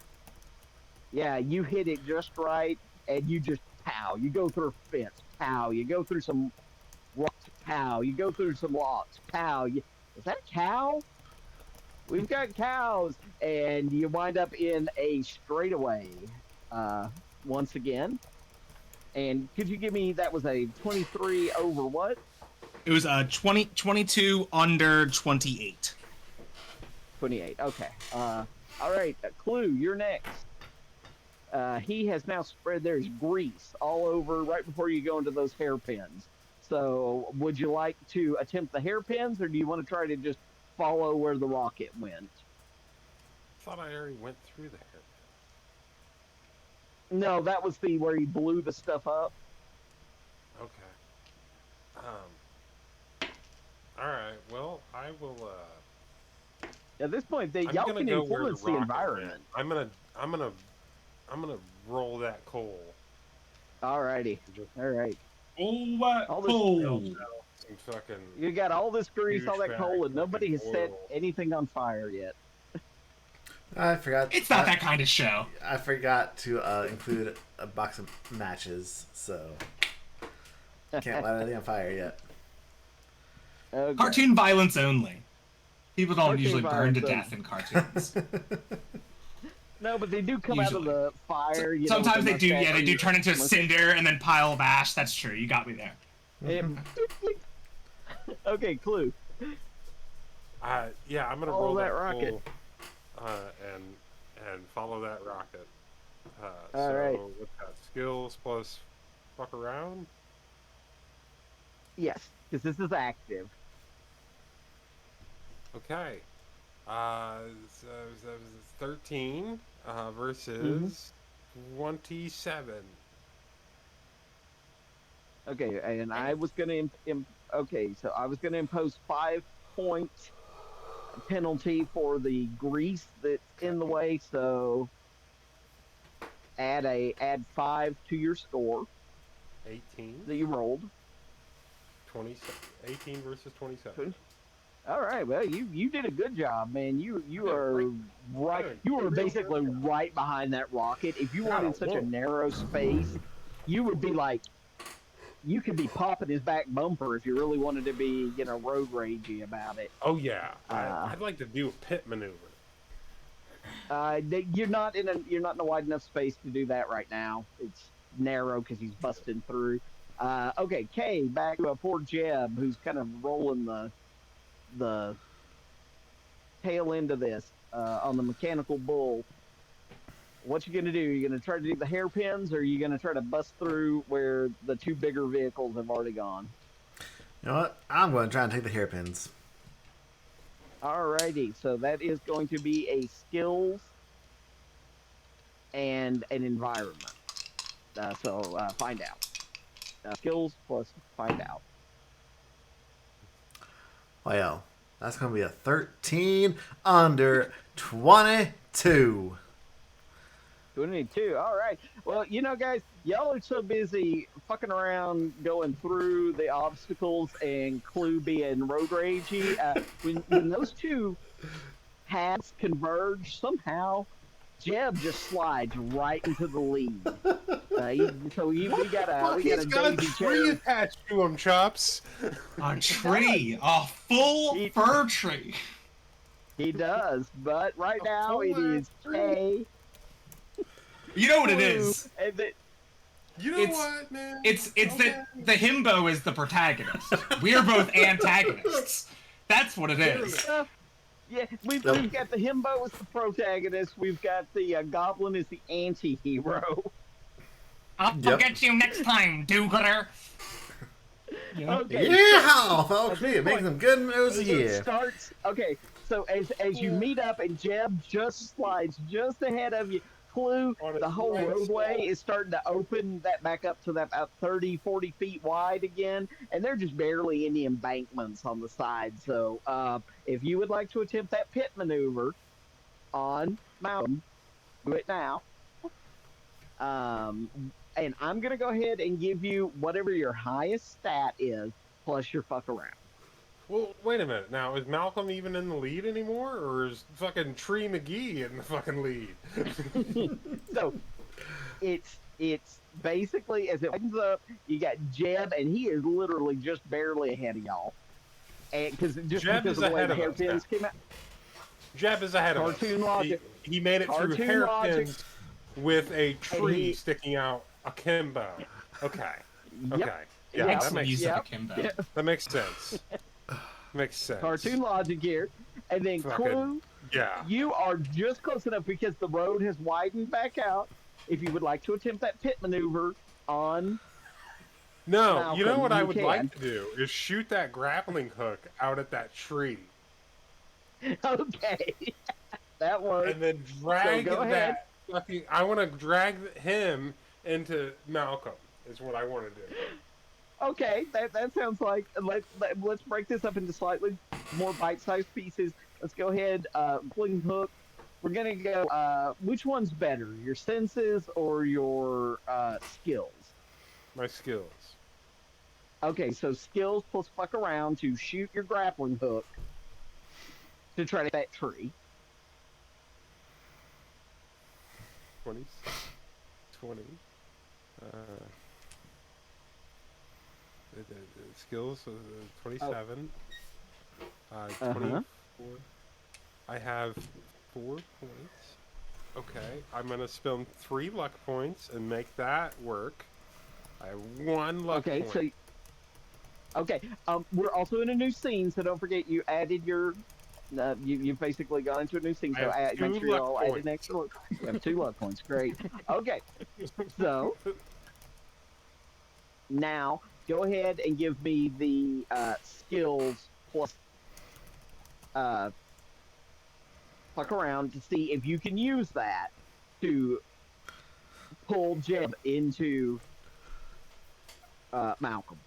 Yeah, you hit it just right, and you just pow. You go through a fence, pow. You go through some rocks, pow. You go through some logs, pow. Is that a cow? We've got cows, and you wind up in a straightaway once again. And could you give me that was a 23 over what? It was 22 under 28. 28. Okay. All right, Clue, you're next. He has now spread there's grease all over right before you go into those hairpins. So, would you like to attempt the hairpins, or do you want to try to just follow where the rocket went? I thought I already went through the hairpin. No, that was the where he blew the stuff up. Okay. All right. Well, I will. At this point, I'm y'all gonna can go where influence the rocket environment. went. I'm gonna roll that coal. Alrighty. All right. All this- Some fucking. You got all this grease, all that douchebag coal, and nobody has fucking set oil. anything on fire yet. I forgot. It's not that kind of show. I forgot to include a box of matches, so can't light anything on fire yet. Okay. Cartoon violence only. People don't Cartoon usually burn to violence death in cartoons. No, but they do come out of Usually. the fire. You Sometimes know, they do. Yeah, they do turn into a mustache. cinder and then pile of ash. That's true. You got me there. Okay, Clue. Yeah, I'm gonna Follow roll that that rocket. coal, and follow that rocket. All right. What's that? Skills plus fuck around. Yes, because this is active. Okay. So 13 versus 27. Okay, and I was gonna okay, so I was gonna impose 5-point penalty for the grease that's in the way. So add 5 to your score 18. that you rolled. 18 versus 27. All right, well you did a good job, man. You are right. You were basically right behind that rocket. If you weren't in such a narrow space, you would be like. You could be popping his back bumper if you really wanted to be, road ragey about it. Oh yeah, I'd like to do a pit maneuver. You're not in a wide enough space to do that right now. It's narrow because he's busting through. Okay, Kay, back to poor Jeb, who's kind of rolling the tail end of this on the mechanical bull. What you gonna do? You gonna try to do the hairpins, or are you gonna try to bust through where the two bigger vehicles have already gone? You know what? I'm going to try and take the hairpins. Alrighty, so that is going to be a skills and an environment. Find out. Skills plus find out. Well, that's going to be a 13 under 22. 22. All right. Well, guys, y'all are so busy fucking around going through the obstacles and Clue being road ragey. When those two paths converge, somehow Jeb just slides right into the lead. We got a daisy chain attached to him, Chops. A tree, a full fir tree. He does, but right now it is Kay. You know what it Clue, is? and then, You know what, man? It's that the himbo is the protagonist. We are both antagonists. That's what it is. yeah, we've got the himbo as the protagonist. We've got the goblin as the anti-hero. I'll get you next time, do-gooder. Okay. Yeah, folks, we are making some good moves here. Starts. Okay, so as you meet up and Jeb just slides just ahead of you, Clue, the whole roadway is starting to open that back up to that about 30, 40 feet wide again, and they're just barely any embankments on the side. So if you would like to attempt that pit maneuver on Malcolm, do it now. And I'm going to go ahead and give you whatever your highest stat is, plus your fuck around. Well, wait a minute. Now, is Malcolm even in the lead anymore, or is fucking Tree McGee in the fucking lead? So, it's basically, as it opens up, you got Jeb, and he is literally just barely ahead of y'all. And because of the way the hairpins came out. Jeb is ahead of us. Cartoon logic. He made it through hairpins with a tree sticking out akimbo. Okay. Yep. Okay. Yeah, that makes sense. Akimbo. That makes sense. Makes sense. Cartoon logic here. And then Clue, you are just close enough because the road has widened back out. If you would like to attempt that pit maneuver on Malcolm, you know what I would like to do is shoot that grappling hook out at that tree. Okay. That works. And then drag that fucking... I want to drag him into Malcolm is what I want to do. Okay, that sounds like let's break this up into slightly more bite-sized pieces. Let's go ahead, grappling hook. We're gonna go. Which one's better, your senses or your skills? My skills. Okay, so skills plus fuck around to shoot your grappling hook to try to hit that tree. 20. The skills 27. 24. I have 4 points. Okay, I'm gonna spend 3 luck points and make that work. I have 1 luck point. We're also in a new scene, so don't forget you added your. You've basically gone into a new scene, so make sure you all added an extra. You have 2 luck points. Great. Okay, so now go ahead and give me the skills plus fuck around to see if you can use that to pull Jeb into Malcolm.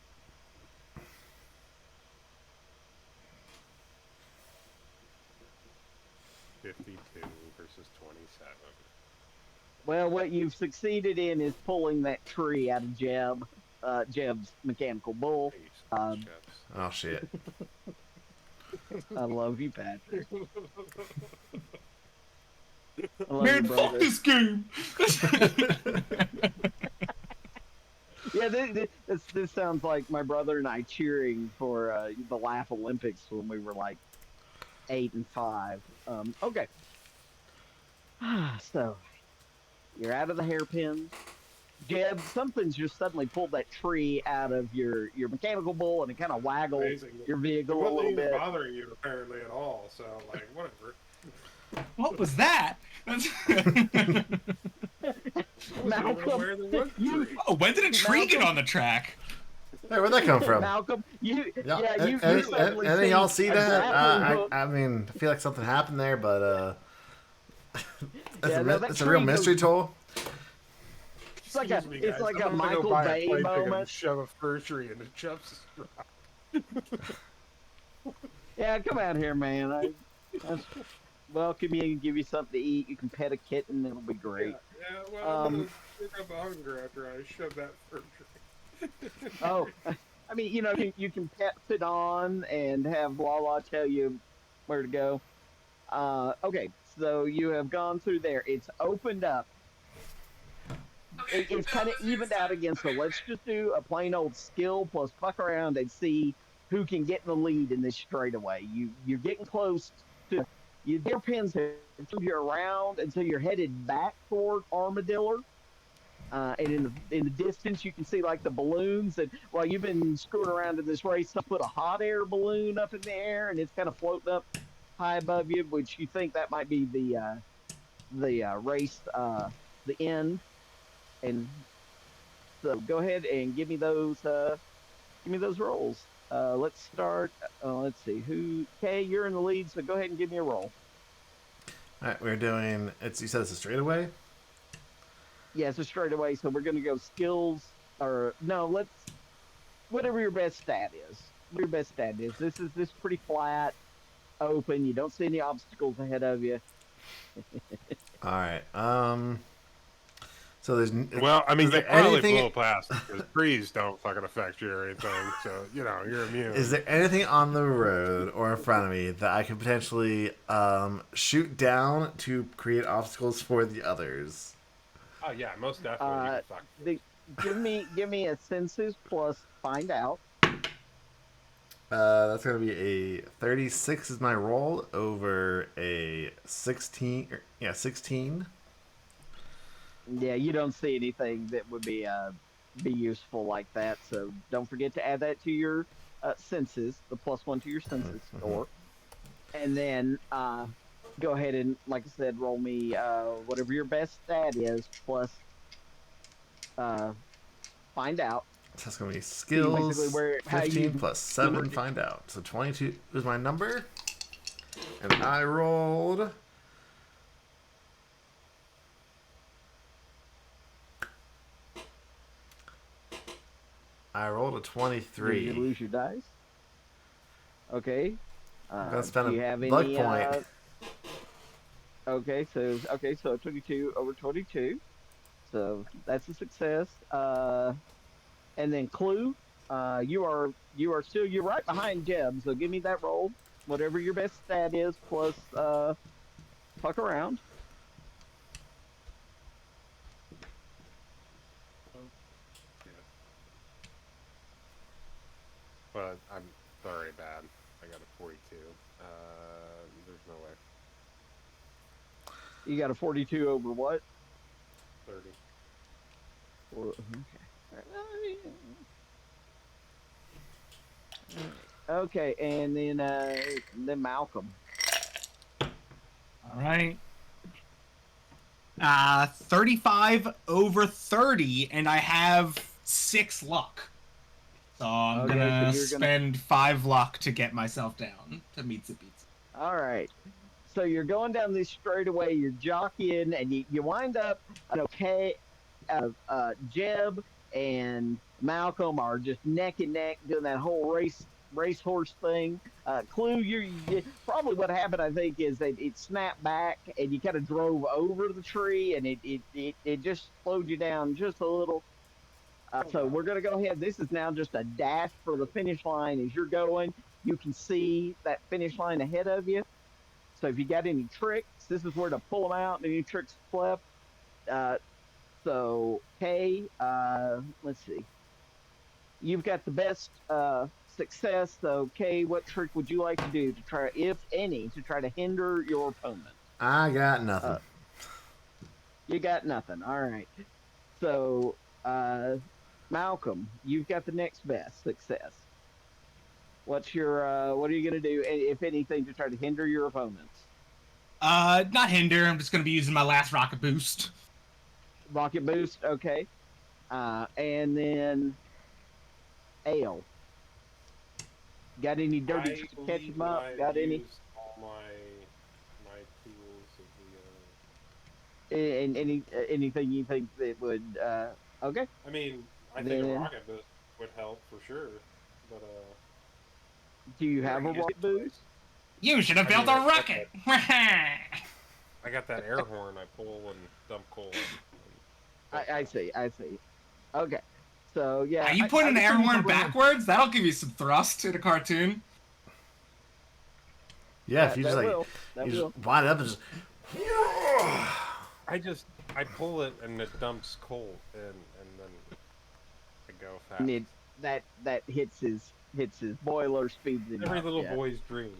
Versus 27. Well, what you've succeeded in is pulling that tree out of Jeb's mechanical bull. Oh shit! I love you, Patrick. Man, fuck this game. Yeah, this sounds like my brother and I cheering for the Laugh Olympics when we were like 8 and 5. Okay. So, you're out of the hairpins. Jeb, something's just suddenly pulled that tree out of your mechanical bull, and it kind of waggled your vehicle a little bit. It wasn't bothering you apparently at all, so like whatever. What was that? Malcolm, when did a tree get on the track? Hey, where'd that come from? Malcolm, you Any of y'all see that? I mean, I feel like something happened there, but it's a real mystery tool. It's like a Michael Bay moment. Shove a fir tree into Chubb's strap. Yeah, come out here, man. I welcome you and give you something to eat. You can pet a kitten. It'll be great. Yeah, well, I'm pick up hunger after I shove that fir tree. Oh, I mean, you can pet it on and have Lala tell you where to go. Okay, so you have gone through there. It's opened up. It's kind of evened out again, so let's just do a plain old skill plus fuck around and see who can get in the lead in this straightaway. You're getting close to the hairpins have turned you around, and so you're headed back toward Armadillo. And in the distance, you can see like the balloons. And while you've been screwing around in this race, I put a hot air balloon up in the air, and it's kind of floating up high above you, which you think that might be the race, the end. And so go ahead and give me those rolls. Let's start. Let's see who. Kay, you're in the lead, so go ahead and give me a roll. All right, we're doing. You said it's a straightaway. Yeah, it's a straightaway. So we're gonna go skills, or no, let's whatever your best stat is. Your best stat is. This pretty flat, open. You don't see any obstacles ahead of you. All right. So there's. Well, I mean, is you there probably anything? blow past because trees don't fucking affect you or anything. So, you're immune. Is there anything on the road or in front of me that I could potentially shoot down to create obstacles for the others? Oh, yeah, most definitely. You can fuck The, give me a senses plus find out. That's gonna be a 36 is my roll over a 16. Yeah, 16. Yeah, you don't see anything that would be useful like that. So don't forget to add that to your senses, the +1 to your senses score, and then go ahead and, like I said, roll me whatever your best stat is plus uh, find out. So that's gonna be See basically skills. where how 15 you plus 7. Find out. So 22 is my number, and I rolled. I rolled a 23. Did you lose your dice? Okay. I'm gonna spend Do you a have luck any? point. So 22 over 22. So that's a success. And then clue. You're right behind Jeb. So give me that roll, whatever your best stat is, plus fuck around. But I'm very bad. I got a 42. There's no way. You got a 42 over what? 30. Okay, and then Malcolm. All right. 35 over 30, and I have 6 luck. So I'm gonna spend 5 luck to get myself down to meet the pizza. All right. So you're going down this straightaway, you're jockeying, and you wind up, okay, Jeb and Malcolm are just neck and neck doing that whole racehorse thing. Clue, probably what happened, I think, is that it snapped back and you kind of drove over the tree, and it just slowed you down just a little. So we're going to go ahead. This is now just a dash for the finish line. As you're going, you can see that finish line ahead of you. So if you got any tricks, this is where to pull them out. Any tricks left? So Kay, let's see. You've got the best success. So Kay, what trick would you like to do to try, if any, to try to hinder your opponent? I got nothing. You got nothing. All right. So Malcolm, you've got the next best success. What are you gonna do, if anything, to try to hinder your opponents? Not hinder. I'm just gonna be using my last rocket boost. Rocket boost, okay. And then Ale. Got any dirty tricks to catch him up? Got any? All my tools of And anything you think that would? Okay. I mean, I think a rocket boost would help for sure, but do you have a rocket boost? You should have built a rocket. I got that air horn I pull and dump coal. I see. Okay. So yeah. You put an air horn backwards? That'll give you some thrust in a cartoon. Yeah, if you just just wind it up and just. I pull it and it dumps coal and then I go fast. And that hits his boiler, speeds him Every up, little boy's dream.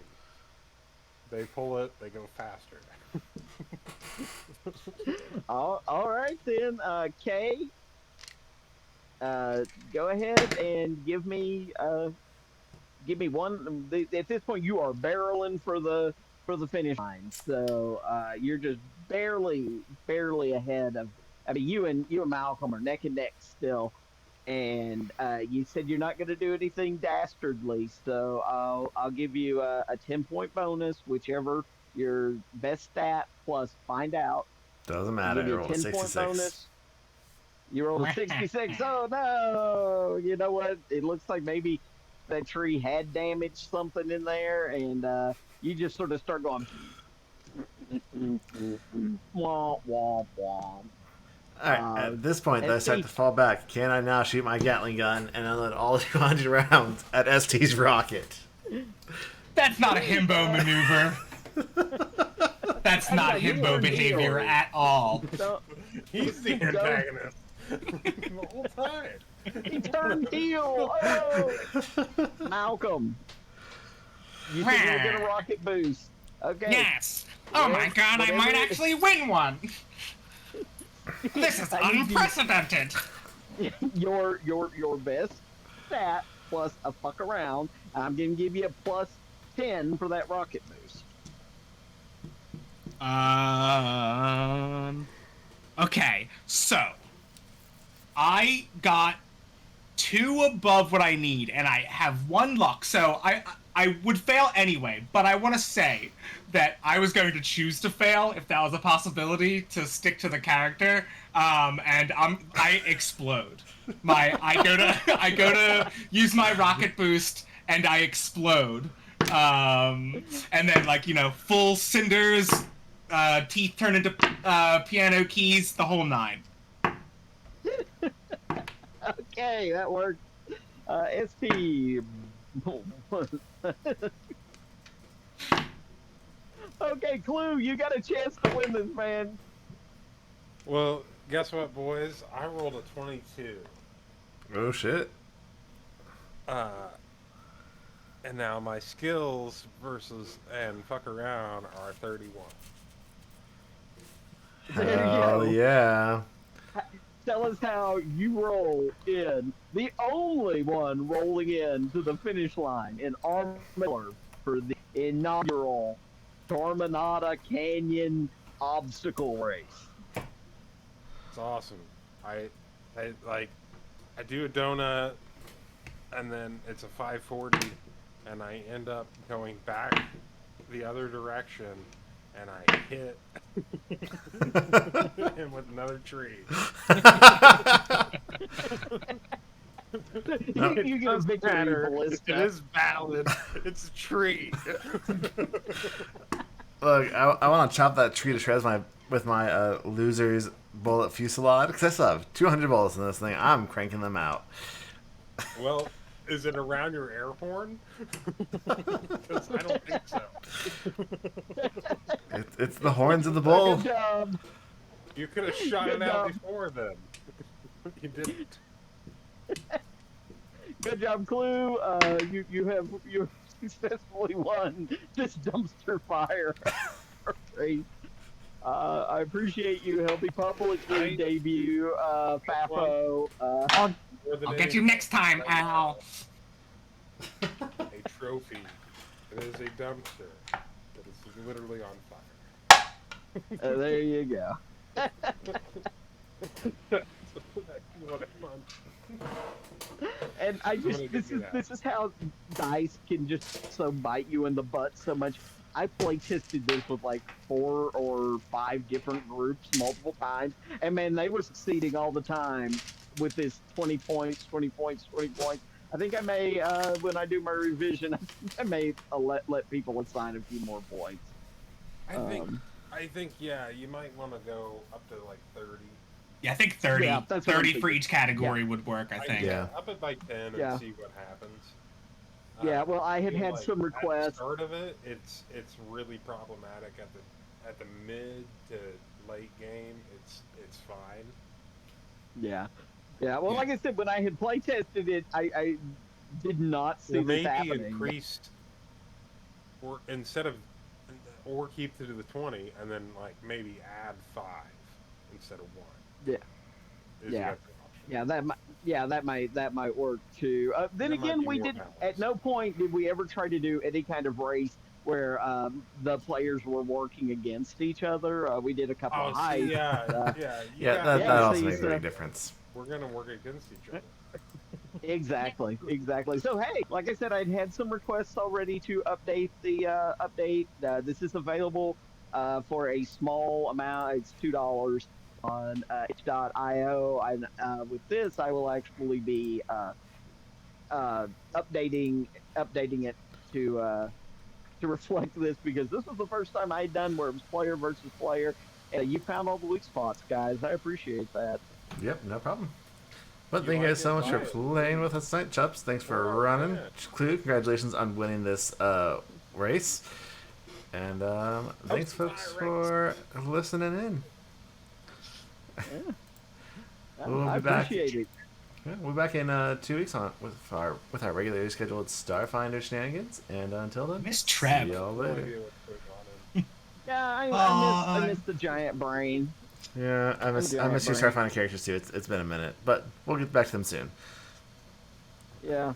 they pull it, they go faster. All right then, Kay, uh, go ahead and give me one. At this point, you are barreling for the finish line, so you're just barely ahead of. I mean, you and Malcolm are neck and neck still, and you said you're not going to do anything dastardly, so I'll give you a 10-point bonus, whichever your best stat plus find out. Doesn't I'll matter. give I you a rolled a 10-point 66. bonus. You rolled a 66. Oh no! You know what? It looks like maybe that tree had damaged something in there, and you just sort of start going womp womp womp. Alright, Uh, at this point, I start to ST, fall back. Can I now shoot my Gatling gun and unload all 200 rounds at ST's rocket? That's not a himbo uh, maneuver. That's I not know, you himbo learned behavior heal. at all. Don't, He's the don't. antagonist the whole time. He turned heel. Oh, Malcolm, you think you'll get a rocket boost? Okay. Yes. Oh my god, I might actually win one. This is I need you- unprecedented. your best stat plus a fuck around. I'm gonna give you a plus 10 for that rocket boost. Okay, so I got 2 above what I need, and I have 1 luck, so I would fail anyway. But I want to say that I was going to choose to fail if that was a possibility to stick to the character, and I explode. I go to use my rocket boost, and I explode. And then full cinders, teeth turn into piano keys, the whole 9. Okay, that worked. SP. Okay, Clue, you got a chance to win this, man. Well, guess what, boys? I rolled a 22. Oh shit. And now my skills and fuck around are 31. There you Hell go. yeah. Tell us how you roll in, the only one rolling in to the finish line in Armadillo for the inaugural Torminata Canyon obstacle race. It's awesome. I do a donut, and then it's a 540, and I end up going back the other direction, and I hit him with another tree. You get a victory ballista. It is valid. It's a tree. Look, I want to chop that tree to shreds with my loser's bullet fusillade, because I still have 200 bullets in this thing. I'm cranking them out. Well, is it around your air horn? Because I don't think so. It's the horns of the bull. Good job. You could have shot Good it out job. before then. You didn't. Good job, Clue. You have successfully won this dumpster fire race. I appreciate you helping publicly debut FAFO. I'll get you next time, Al. A trophy. It is a dumpster that is literally on fire. There you go. What a fun. And this is how dice can just so bite you in the butt so much. I play tested this with like 4 or 5 different groups multiple times, and man, they were succeeding all the time with this 20 points, 20 points, 20 points. I think I may, when I do my revision, I may let people assign a few more points. I think, yeah, you might want to go up to like 30. Yeah, I think 30. Yeah, that's what I'm 30 for thinking. each category would work, I think. Yeah. Up at like 10 and Yeah. see what happens. Yeah, well, I had feel had like some At requests. the start of it, it's really problematic. At the mid to late game, it's fine. Yeah. Yeah, well, like I said, when I had play tested it, I did not see Or this maybe happening. increased, or instead of or keep to the 20, and then like maybe add 5 instead of 1. Yeah. Is Yeah. the other option. That might work too. Then That might again, be we more did at balanced. no point did we ever try to do any kind of race where the players were working against each other. We did a couple Oh, of see, heists. Uh, yeah, you Yeah, got that, yeah, that me. also see, makes a so big difference. We're gonna work against each other. exactly. So hey, like I said, I'd had some requests already to update the update. This is available for a small amount. It's $2 on itch.io. And with this, I will actually be uh, updating updating it to uh, to reflect this because this was the first time I'd done where it was player versus player, and you found all the weak spots, guys. I appreciate that. Yep, no problem. But You thank you like guys so it? much for Buy it. playing with us tonight. Chups, thanks for Oh running. man. Clue, congratulations on winning this race. And thanks, folks, for listening in. Yeah, We'll I be back. appreciate it. Yeah, we'll be back in 2 weeks on with our regularly scheduled Starfinder shenanigans. And until then, Miss see Treb. y'all No later. idea what's going on. Yeah, I Bye. miss the giant brain. Yeah, I I'm miss giant your brain. Starfinder characters too. It's been a minute, but we'll get back to them soon. Yeah.